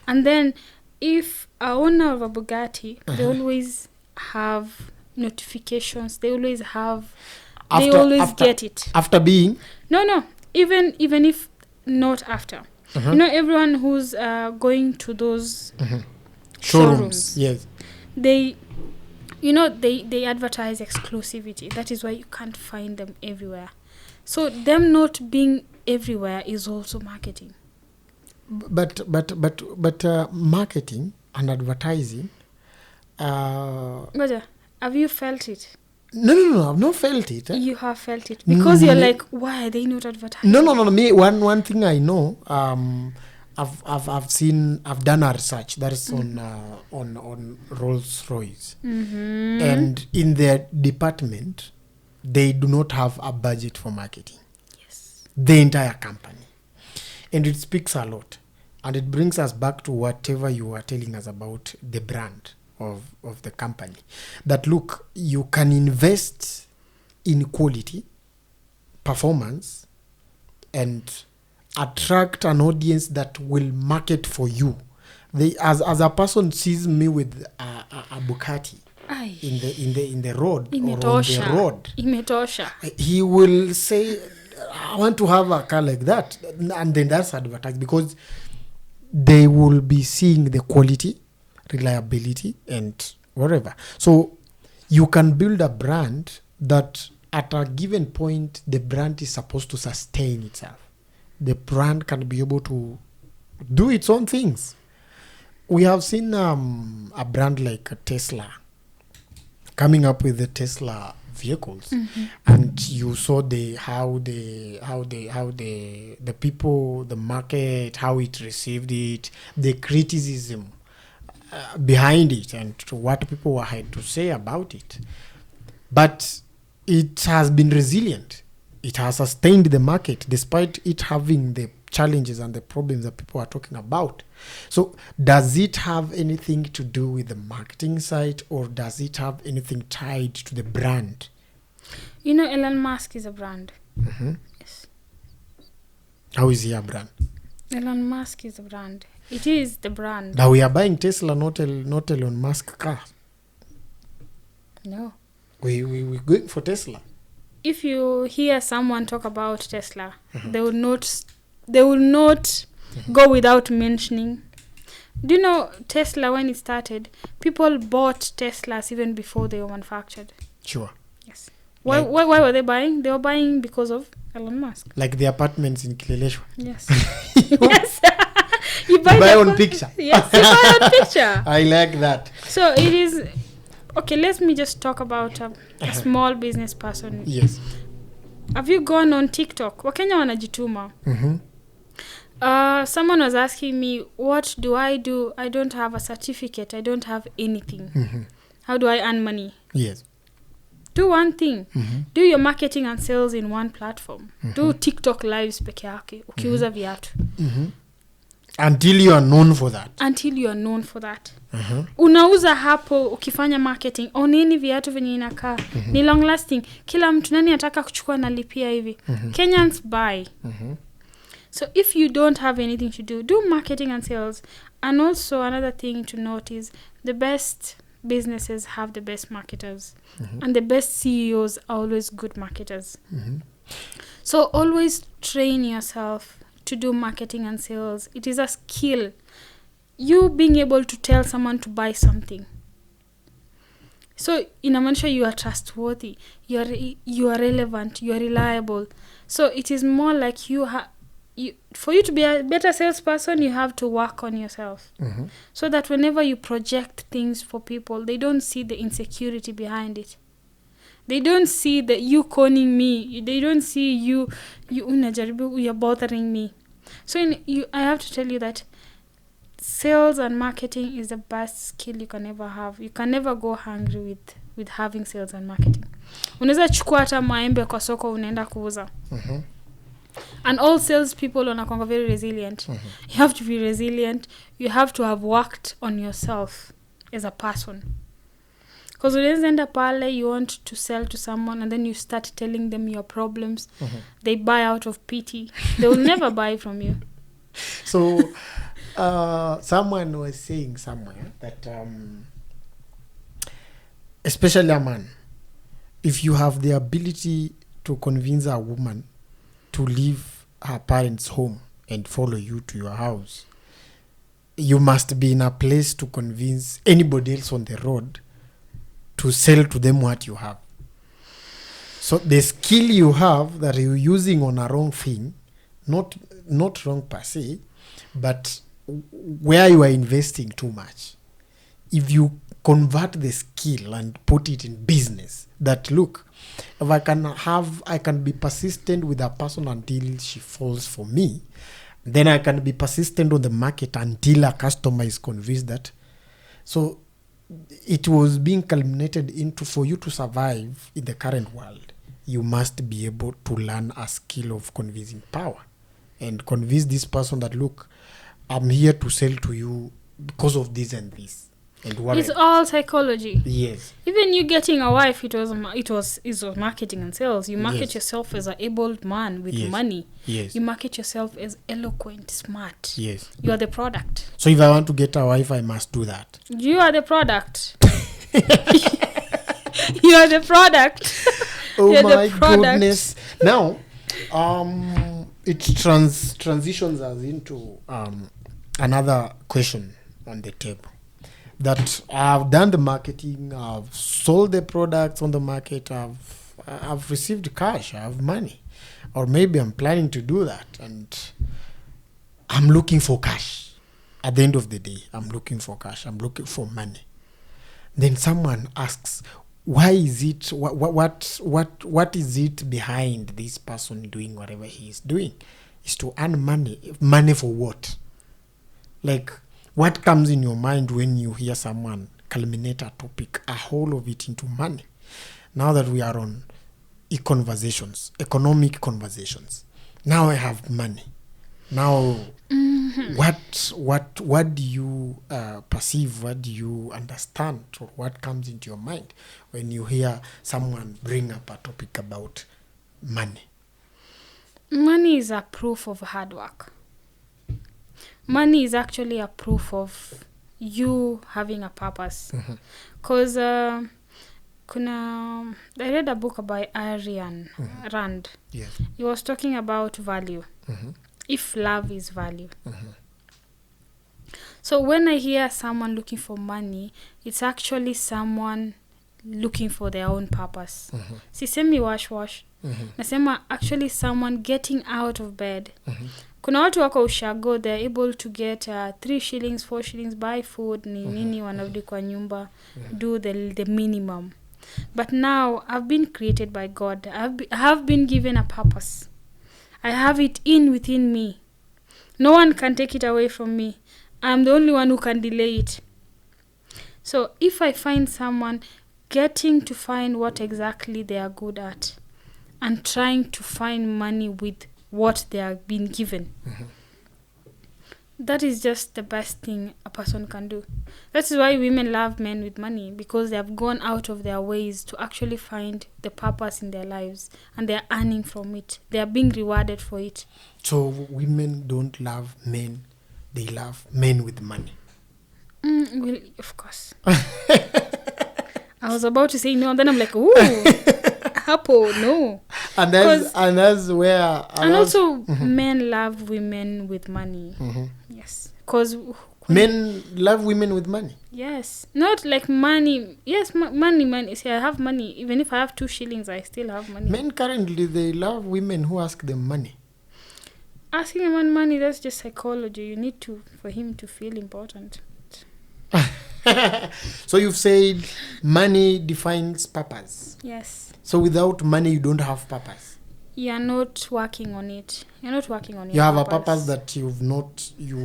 And then if a owner of a Bugatti, they always have notifications. They always get it. After being No. Even if not after. You know, everyone who's going to those showrooms. Yes. They advertise exclusivity. That is why you can't find them everywhere. So them not being everywhere is also marketing. But marketing and advertising. Goja, have you felt it? No. I've not felt it. You have felt it because you're like, why are they not advertising? No. Me, one thing I know. I've done a research that is on Rolls Royce, and in their department, they do not have a budget for marketing. Yes. The entire company, and it speaks a lot, and it brings us back to whatever you were telling us about the brand of the company. That look, you can invest in quality, performance, and attract an audience that will market for you. They, as a person sees me with a Bugatti in the road or on the road, Imetosha. he will say, I want to have a car like that, and then that's advertised, because they will be seeing the quality, reliability, and whatever. So you can build a brand that at a given point the brand is supposed to sustain itself. The brand can be able to do its own things. We have seen a brand like Tesla coming up with the Tesla vehicles, and you saw how the people, the market, how it received it, the criticism behind it, and what people had to say about it. But it has been resilient. It has sustained the market despite it having the challenges and the problems that people are talking about. So does it have anything to do with the marketing side, or does it have anything tied to the brand? You know, Elon Musk is a brand. Yes. How is he a brand? Elon Musk is a brand. It is the brand. Now we are buying Tesla, not Elon Musk car. No. We're going for Tesla. If you hear someone talk about Tesla, they will not go without mentioning. Do you know Tesla, when it started, people bought Teslas even before they were manufactured? Sure. Yes. Why were they buying? They were buying because of Elon Musk. Like the apartments in Kileleshwa. Yes. Yes. You buy on picture. Yes, you buy on picture. I like that. So it is... Okay, let me just talk about a small business person. Yes. Have you gone on TikTok? Wakenya wanajituma. Someone was asking me, what do? I don't have a certificate. I don't have anything. How do I earn money? Yes. Do one thing. Do your marketing and sales in one platform. Do TikTok lives peke yake. Ukiuza viatu. Until you are known for that. Unauza hapo ukifanya marketing. Oneni viatu venye inakaa. Ni long lasting. Kila mtu nani ataka kuchukua na lipia hivi. Kenyans buy. So if you don't have anything to do marketing and sales. And also another thing to note is the best businesses have the best marketers. And the best CEOs are always good marketers. So always train yourself to do marketing and sales. It is a skill. You being able to tell someone to buy something. So inamaanisha you are trustworthy. You are relevant. You are reliable. So it is more like for you to be a better salesperson, you have to work on yourself. So that whenever you project things for people, they don't see the insecurity behind it. They don't see that you conning me. They don't see you're bothering me. So I have to tell you that sales and marketing is the best skill you can ever have. You can never go hungry with having sales and marketing. Unaweza chukua hata maembe kwa soko unaenda kuuza. And all sales people are very resilient. You have to be resilient. You have to have worked on yourself as a person. Because when you end up you want to sell to someone and then you start telling them your problems. They buy out of pity. They will never buy from you. So someone was saying somewhere that especially a man, if you have the ability to convince a woman to leave her parents' home and follow you to your house, you must be in a place to convince anybody else on the road to sell to them what you have. So the skill you have that you're using on a wrong thing, not wrong per se, but where you are investing too much. If you convert the skill and put it in business, that look, if I can be persistent with a person until she falls for me, then I can be persistent on the market until a customer is convinced that. So it was being culminated into, for you to survive in the current world, you must be able to learn a skill of convincing power and convince this person that, look, I'm here to sell to you because of this and this. And what it's all psychology. Yes. Even you getting a wife, it was marketing and sales. You market yourself as an able man with money. Yes. You market yourself as eloquent, smart. Yes. You are the product. So if I want to get a wife, I must do that. You are the product. You are the product. Oh You're my the product. goodness. Now, it transitions us into another question on the table. That I've done the marketing, I've sold the products on the market, I've received cash, I have money. Or maybe I'm planning to do that and I'm looking for cash. At the end of the day, I'm looking for cash, I'm looking for money. Then someone asks, why is it, what is it behind this person doing whatever he is doing? Is to earn money. Money for what? Like, what comes in your mind when you hear someone culminate a topic, a whole of it into money? Now that we are on economic conversations, now I have money. Now, what do you perceive? What do you understand? Or what comes into your mind when you hear someone bring up a topic about money? Money is a proof of hard work. Money is actually a proof of you having a purpose. Because I read a book by Arian Rand. Yes. He was talking about value. If love is value. So when I hear someone looking for money, it's actually someone looking for their own purpose. Sisemi wash. Nasema actually someone getting out of bed. Kuna watu wako ushago, they're able to get 3 shillings, 4 shillings, buy food, nini wanarudi kwa nyumba, do the minimum. But now I've been created by God. I have been given a purpose. I have it within me. No one can take it away from me. I'm the only one who can delay it. So if I find someone getting to find what exactly they are good at and trying to find money with what they have been given, that is just the best thing a person can do. That's why women love men with money, because they have gone out of their ways to actually find the purpose in their lives and they are earning from it. They are being rewarded for it. So women don't love men, they love men with money. Well, of course. I was about to say no, and then I'm like, ooh, Apple, no. And that's where... And also, men love women with money. Yes. Because... Men love women with money? Yes. Not like money. Yes, money. See, I have money. Even if I have 2 shillings, I still have money. Men currently, they love women who ask them money. Asking a man money, that's just psychology. You need to, for him to feel important. So you've said money defines purpose. Yes. So without money, you don't have purpose. You're not working on it. You're not working on your You have a purpose that you're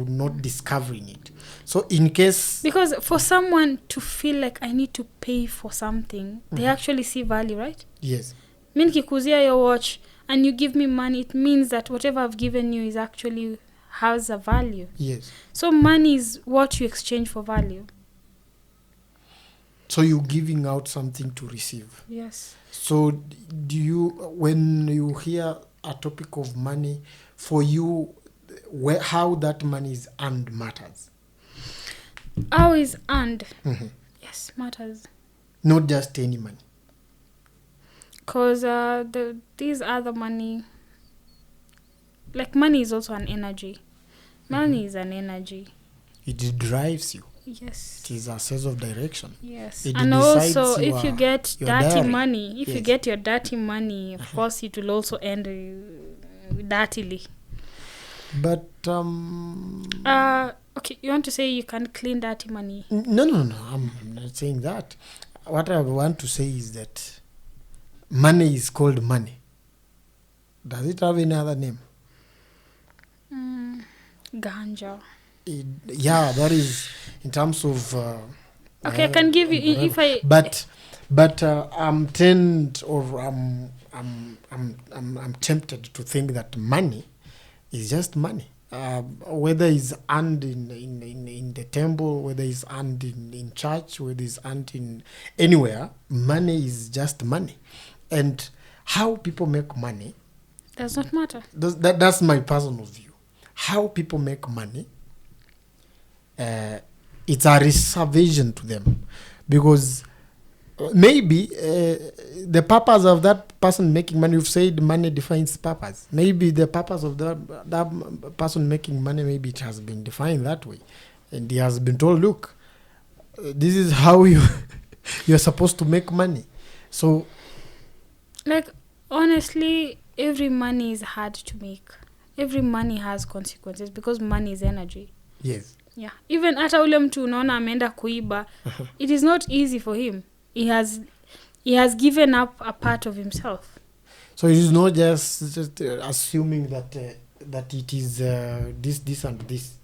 not discovering it. So in case... Because for someone to feel like I need to pay for something, they actually see value, right? Yes. Mi nikikuzia your watch and you give me money, it means that whatever I've given you is actually has a value. Yes. So money is what you exchange for value. So you're giving out something to receive. Yes. So do you, when you hear a topic of money, for you, how that money is earned matters? How is earned? Yes, matters. Not just any money. Because these other money, like money is also an energy. Money is an energy. It drives you. Yes. It is a sense of direction. Yes. It And decides also, if you get dirty diary. money, if Yes. you get your dirty money, of course, it will also end dirtily. But okay, you want to say you can clean dirty money? no, I'm not saying that. What I want to say is that money is called money. Does it have any other name? Ganja. Yeah, that is in terms of. Okay, I can give you if I. But I'm tempted, or I'm tempted to think that money is just money. Whether it's earned in the temple, whether it's earned in church, whether it's earned in anywhere, money is just money. And how people make money Does not matter. That's my personal view. How people make money, it's a reservation to them, because maybe the purpose of that person making money, you've said money defines purpose. Maybe the purpose of that person making money, maybe it has been defined that way, and he has been told, look, this is how you're supposed to make money. So, like, honestly, every money is hard to make. Every money has consequences because money is energy. yes. Yeah. Even hata ule mtu unaona ameenda kuiba, it is not easy for him. He has given up a part of himself. So it is not just assuming that it is this and this.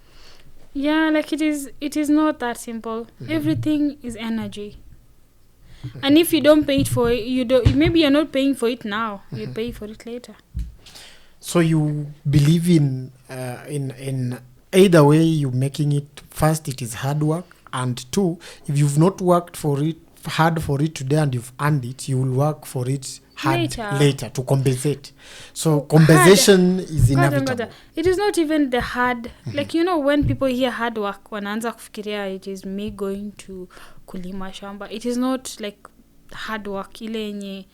Yeah, like it is not that simple. Everything is energy. And if you don't pay it for it, maybe you're not paying for it now. You pay for it later. So you believe in either way, you're making it. First, it is hard work, and two, if you've not worked hard for it today and you've earned it, you will work for it hard later to compensate. So compensation is inevitable. It is not even the hard. Like, when people hear hard work, wanaanza kufikiria it is me going to kulima shamba. It is not like hard work. Ile yenye,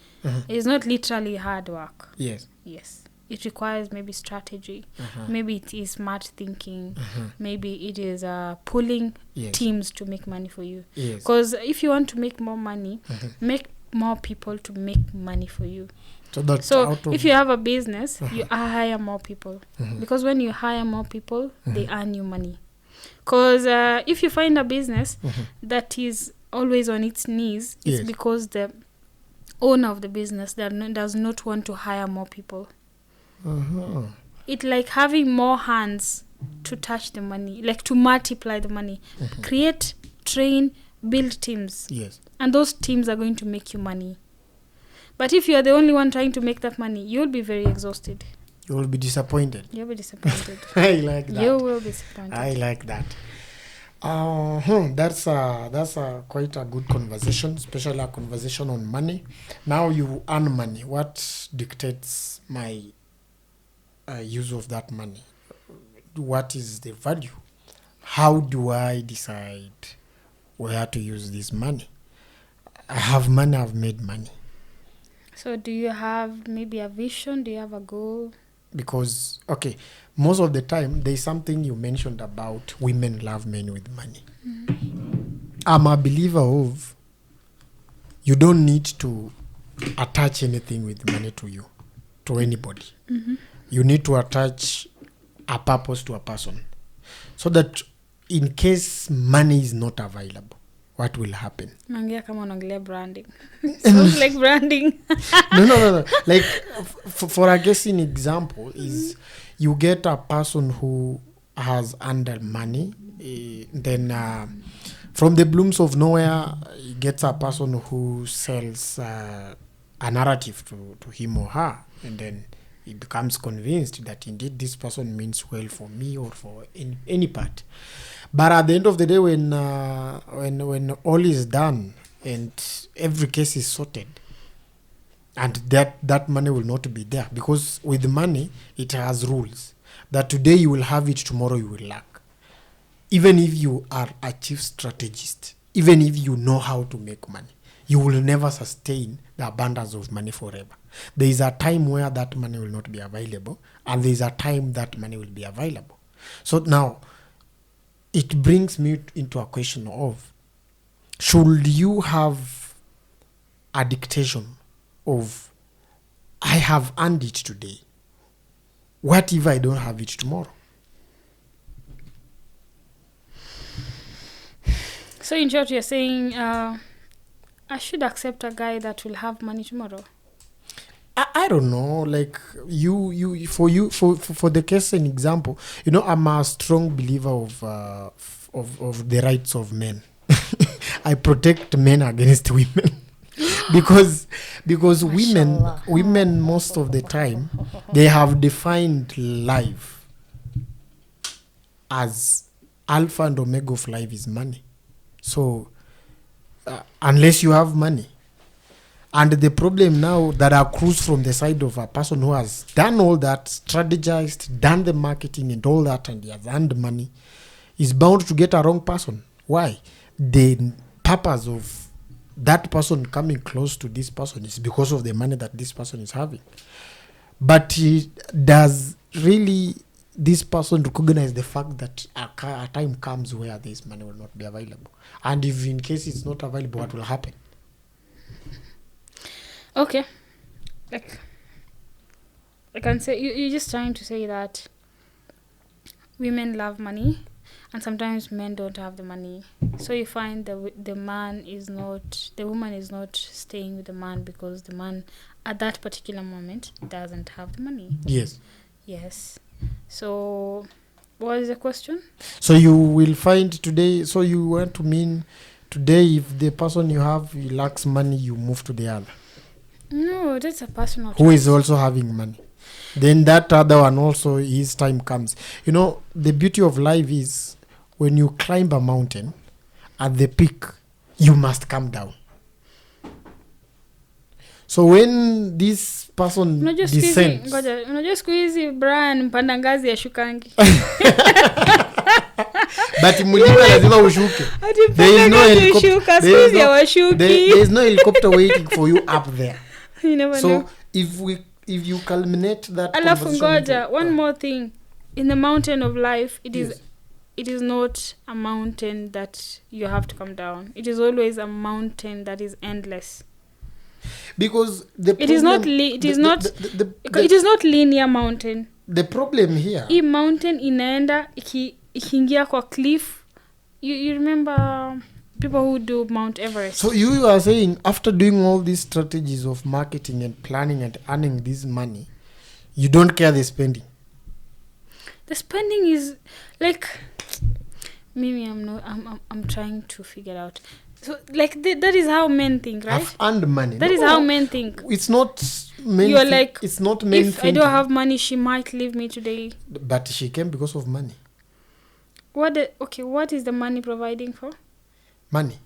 it is not literally hard work. Yes. It requires maybe strategy. Maybe it is smart thinking. Maybe it is pulling teams to make money for you. Because if you want to make more money, make more people to make money for you. So if you have a business, you hire more people. Because when you hire more people, they earn you money. Because if you find a business that is always on its knees, it's because the owner of the business does not want to hire more people. It's like having more hands to touch the money, like to multiply the money. Create, train, build teams. And those teams are going to make you money. But if you are the only one trying to make that money, you'll be very exhausted. You will be disappointed. You'll be disappointed. I like that. You will be disappointed. I like that. That's a quite a good conversation, especially a conversation on money. Now you earn money. What dictates my use of that money? What is the value? How do I decide where to use this money? I have money, I've made money. So do you have maybe a vision? Do you have a goal? Because, okay, most of the time, there's something you mentioned about women love men with money. I'm a believer of you don't need to attach anything with money to you, to anybody. You need to attach a purpose to a person, so that in case money is not available, what will happen? Naongea kama unaongelea branding. Sounds like branding. No. Like, for a guessing example is you get a person who has earned money, then from the blooms of nowhere, he gets a person who sells a narrative to him or her, and then he becomes convinced that indeed this person means well for me or for any part. But at the end of the day, when all is done and every case is sorted, and that money will not be there, because with money it has rules that today you will have it, tomorrow you will lack. Even if you are a chief strategist, even if you know how to make money, you will never sustain the abundance of money forever. There is a time where that money will not be available, and there is a time that money will be available. So now, it brings me into a question of, should you have a dictation of, I have earned it today, what if I don't have it tomorrow? So in short, you're saying I should accept a guy that will have money tomorrow? I don't know, like for the case and example, I'm a strong believer of the rights of men. I protect men against women. because women most of the time, they have defined life as alpha and omega of life is money. So unless you have money, and the problem now that accrues from the side of a person who has done all that, strategized, done the marketing and all that, and he has earned money, is bound to get a wrong person. Why? The purpose of that person coming close to this person is because of the money that this person is having. But does really this person recognize the fact that a time comes where this money will not be available? And if in case it's not available, what will happen? Okay. Like, I can say, you're just trying to say that women love money, and sometimes men don't have the money. So you find the woman is not staying with the man because the man at that particular moment doesn't have the money. Yes. So what is the question? So you will find today, so you want to mean today, if the person you have he lacks money, you move to the other? No, that's a personal who is also having money. Then that other one also, his time comes. The beauty of life is when you climb a mountain, at the peak, you must come down. So when this person descends... Unajua siku hizi Brian mpanda ngazi ya shukangi. But mlima lazima ushuke. There is no helicopter waiting for you up there. You never know. If you culminate that Alafu ngoja, one more thing. In the mountain of life, it is not a mountain that you have to come down. It is always a mountain that is endless. Because it is not linear mountain. The problem here, hii mountain inaenda ikiingia kwa cliff. You remember people who do Mount Everest? So you are saying after doing all these strategies of marketing and planning and earning this money, you don't care the spending? The spending is like, maybe I'm trying to figure out. So like that is how men think, right? I've earned money. That is how men think. It's not men. You're like, it's not men if thinking. I don't have money, she might leave me today. But she came because of money. What is the money providing for? Money.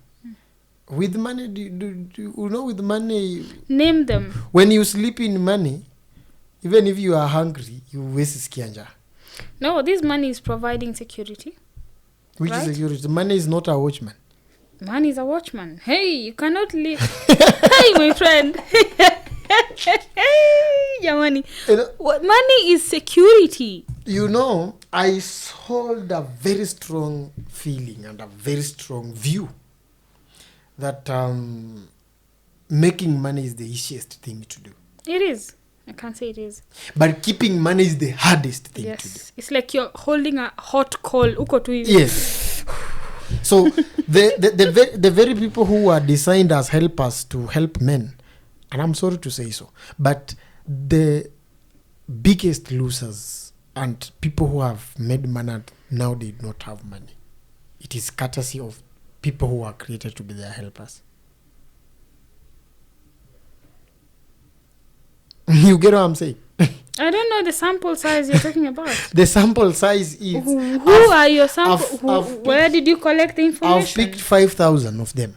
With money, with money... Name them. When you sleep in money, even if you are hungry, you waste kianja. No, this money is providing security. Which is security? Money is not a watchman. Man is a watchman. Hey, you cannot live. Hey, my friend. Jamani. Money is security. I hold a very strong feeling and a very strong view that making money is the easiest thing to do. It is. I can't say it is. But keeping money is the hardest thing to do. Yes. It's like you're holding a hot coal. Uko tu hivi. Yes. So the very people who are designed as helpers to help men, and I'm sorry to say so, but the biggest losers and people who have made money now they do not have money. It is courtesy of people who are created to be their helpers. You get what I'm saying? I don't know the sample size you're talking about. The sample size is... Who are your sample? Where did you collect the information? I've picked 5,000 of them.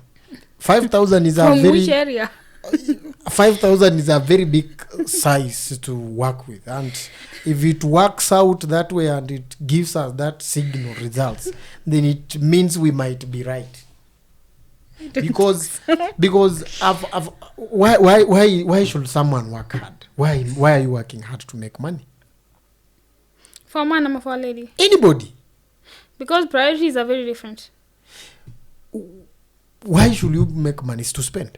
5,000 is From a very... which area? 5,000 is a very big size to work with. And if it works out that way and it gives us that signal results, then it means we might be right. Because why should someone work hard? Why are you working hard to make money? For a man or for a lady? Anybody. Because priorities are very different. Why should you make money? It's to spend.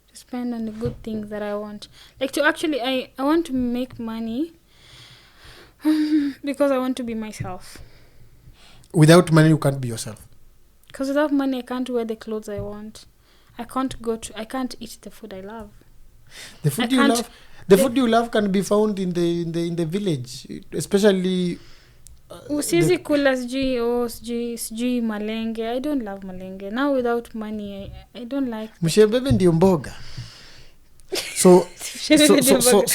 To spend on the good things that I want. Like to actually, I want to make money because I want to be myself. Without money, you can't be yourself. Because without money, I can't wear the clothes I want. I can't eat the food I love. The food you love, food you love can be found in the village, especially. Usizi kula sijui malenge. I don't love malenge. Now without money, I don't like. Mshebebe ndio mboga. So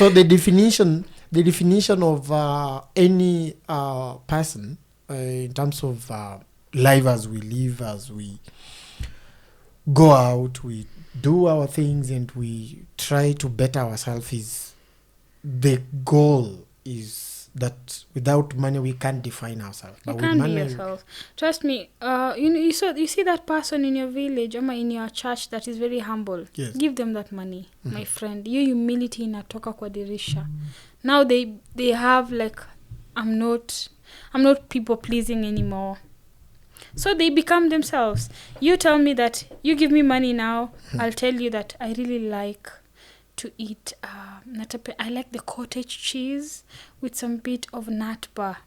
the definition of any person in terms of life as we live, as we go out, we do our things and we try to better ourselves, is the goal is that without money we can't define ourselves. You can't be yourself. Trust me. You see that person in your village or in your church that is very humble. Yes. Give them that money, my friend. Your humility inatoka kwa dirisha. Now they have like, I'm not people pleasing anymore. So they become themselves. You tell me that you give me money now, I'll tell you that I really like to eat I like the cottage cheese with some bit of nut bar.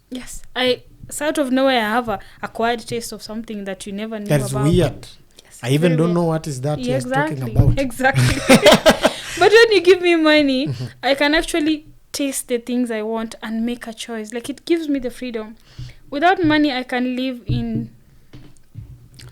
Yes, out of nowhere I have a acquired taste of something that you never knew That's about. That's weird. Yes, I even don't know what is that you're talking about. Exactly. But when you give me money, I can actually taste the things I want and make a choice. Like it gives me the freedom. Without money, I can live in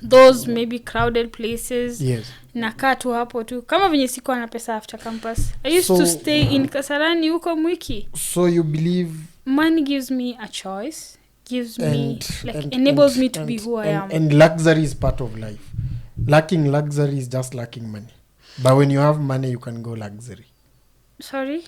those maybe crowded places. Yes. Nakaa tu hapo tu. Kama venye sikuwa na pesa after campus. I used to stay in Kasarani huko Mwiki. So you believe money gives me a choice, enables me to be who I am. And luxury is part of life. Lacking luxury is just lacking money. But when you have money, you can go luxury. Sorry?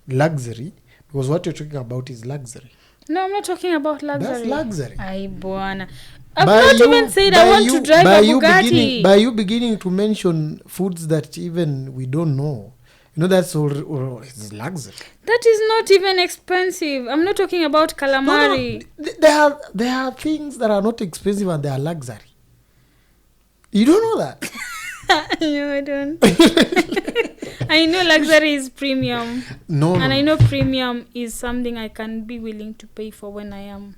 Luxury, because what you're talking about is luxury. No, I'm not talking about luxury. That's luxury. Ay, bwana. I've not even said I want to drive a Bugatti. By you beginning to mention foods that even we don't know, that's all it's luxury. That is not even expensive. I'm not talking about calamari. No, there are things that are not expensive and they are luxury. You don't know that? No, I don't. I know luxury is premium. No. I know premium is something I can be willing to pay for when I am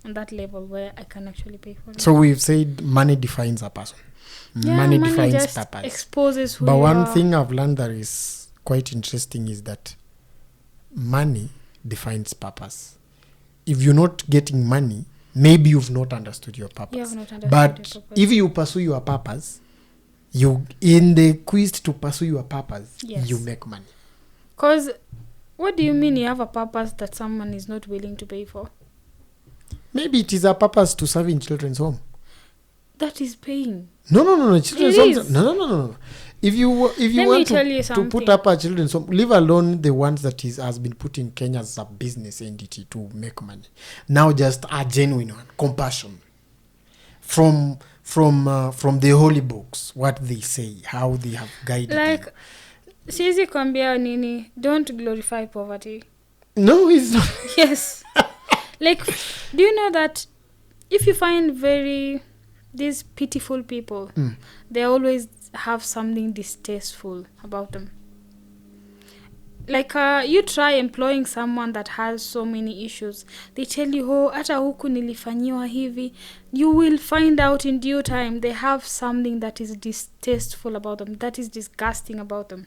on that level where I can actually pay for it. So we've said money defines a person. Yeah, money defines just purpose. Exposes who but you one are. thing I've learned that is quite interesting is that money defines purpose. If you're not getting money, maybe you've not understood your purpose. You have not understood but your purpose. If you pursue your purpose, you in the quest to pursue your purpose, yes, you make money. Because what do you mean you have a purpose that someone is not willing to pay for? Maybe it is a purpose to serve in children's home. That is paying. No. Children's homes. No. If you want to put up a children's home, leave alone the ones that has been put in Kenya as a business entity to make money. Now just a genuine one, compassion. From the holy books, what they say, how they have guided like, you. Siwezi kwambia nini, don't glorify poverty. No, it's not. Yes. Like, do you know that if you find these pitiful people, they always have something distasteful about them. like you try employing someone that has so many issues. They tell you, oh, hata huku nilifanyiwa hivi. You will find out in due time they have something that is distasteful about them, that is disgusting about them.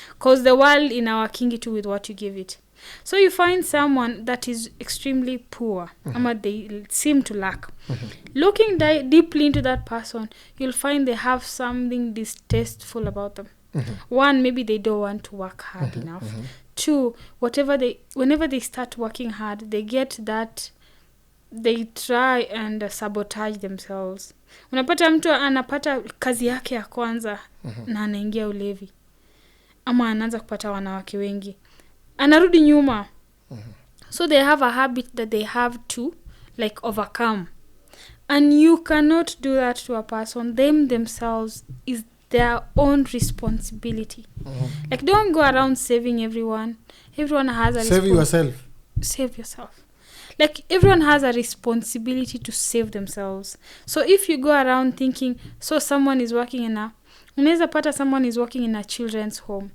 Because the world in our king it with what you give it. So you find someone that is extremely poor, ama they seem to lack. Looking deeply into that person, you'll find they have something distasteful about them. One, maybe they don't want to work hard enough. Two, whenever they start working hard, they get that, they try and sabotage themselves. Unapata mtu anapata kazi yake ya kwanza na anaingia ulevi, ama anaanza kupata wanawake wengi, anarudi nyuma. So they have a habit that they have to like overcome, and you cannot do that to a person. Them themselves is their own responsibility. Like, don't go around saving everyone. Everyone has a save yourself. Save yourself. Like, everyone has a responsibility to save themselves. So if you go around thinking, so someone is working in a, unaweza pata someone is working in a children's home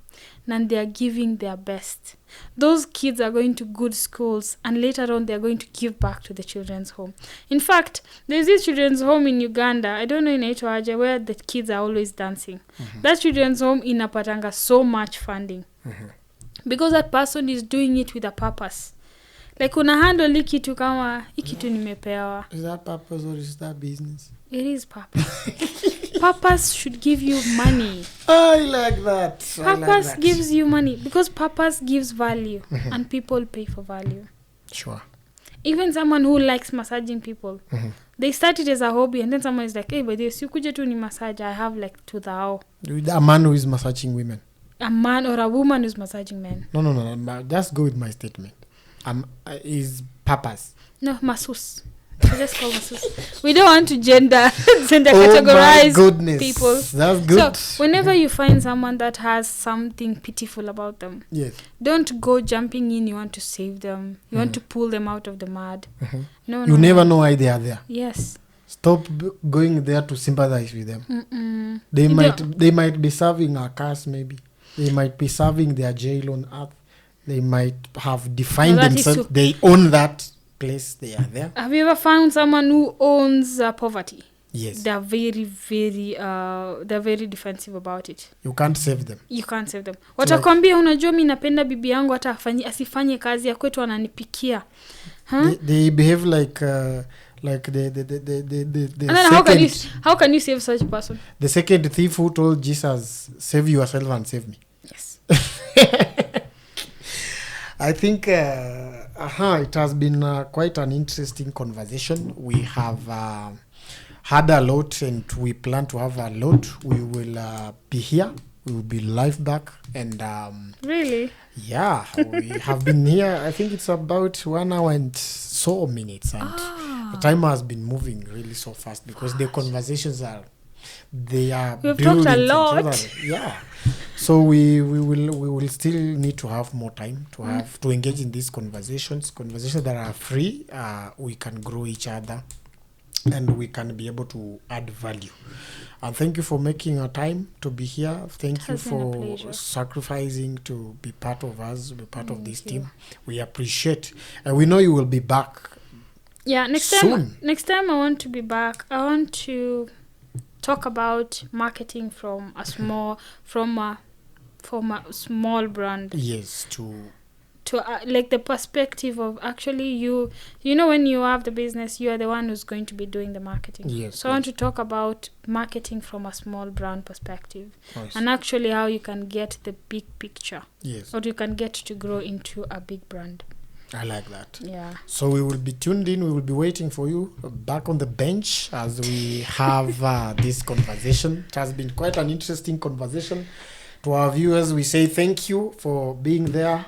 and they are giving their best. Those kids are going to good schools, and later on they are going to give back to the children's home. In fact, there's this children's home in Uganda, I don't know in Aitwaje, where the kids are always dancing. That children's home inapatanga so much funding. Because that person is doing it with a purpose. Like, una handle hii kitu kama hii kitu nimepewa. Is that purpose or is that business? It is purpose. Purpose should give you money. I like that. Purpose gives you money because purpose gives value, and people pay for value. Sure. Even someone who likes massaging people, they start it as a hobby, and then someone is like, hey, but this, you could do ni massage, I have like 2,000. A man who is massaging women. A man or a woman who's massaging men. No. Just go with my statement. Is purpose. No, masseuse. Just call masseuse. We don't want to gender categorize people. That's good. So whenever you find someone that has something pitiful about them, yes, don't go jumping in. You want to save them. You want to pull them out of the mud. No, you never know why they are there. Yes. Stop going there to sympathize with them. They might be serving a curse, maybe. They might be serving their jail on earth. They might have defined themselves. They own that place. They are there. Have you ever found someone who owns poverty? Yes. They're very defensive about it. You can't save them. Watakwambia, unajua mimi napenda bibi yangu hata asifanye kazi ya kwetu ananipikia. They behave like the how can you save such a person? The second thief who told Jesus, save yourself and save me. Yes. I think it has been quite an interesting conversation. We have had a lot, and we plan to have a lot. We will be here. We will be live back. And really? Yeah, we have been here. I think it's about 1 hour and so minutes. And the time has been moving really so fast because the conversations we've talked a lot. Yeah. So we will still need to have more time to engage in these conversations that are free. We can grow each other, and we can be able to add value. And thank you for making a time to be here. Thank you for sacrificing to be part of us, be part of this team. We appreciate, and we know you will be back. Yeah, next time I want to be back. I want to talk about marketing from a small brand. Yes, to like the perspective of actually you know, when you have the business, you are the one who's going to be doing the marketing. Yes. So I want to talk about marketing from a small brand perspective, and actually how you can get the big picture. Yes. Or you can get to grow into a big brand. I like that. Yeah. So we will be tuned in. We will be waiting for you back on the bench as we have this conversation. It has been quite an interesting conversation. To our viewers, we say thank you for being there,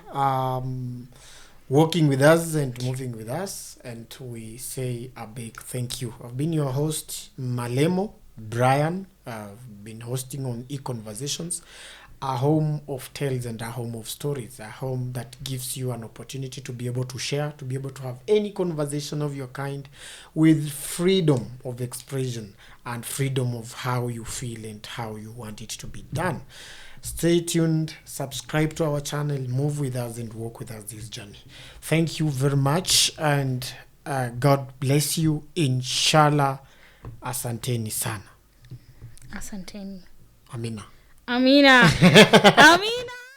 working with us and moving with us. And we say a big thank you. I've been your host, Malemo Brian. I've been hosting on E-Conversations. a home of tales and a home of stories, a home that gives you an opportunity to be able to share, to be able to have any conversation of your kind with freedom of expression and freedom of how you feel and how you want it to be done. Stay tuned, subscribe to our channel, move with us and walk with us this journey. Thank you very much, and God bless you. Inshallah. Asanteni sana. Asanteni. Amina. Amina. Amina.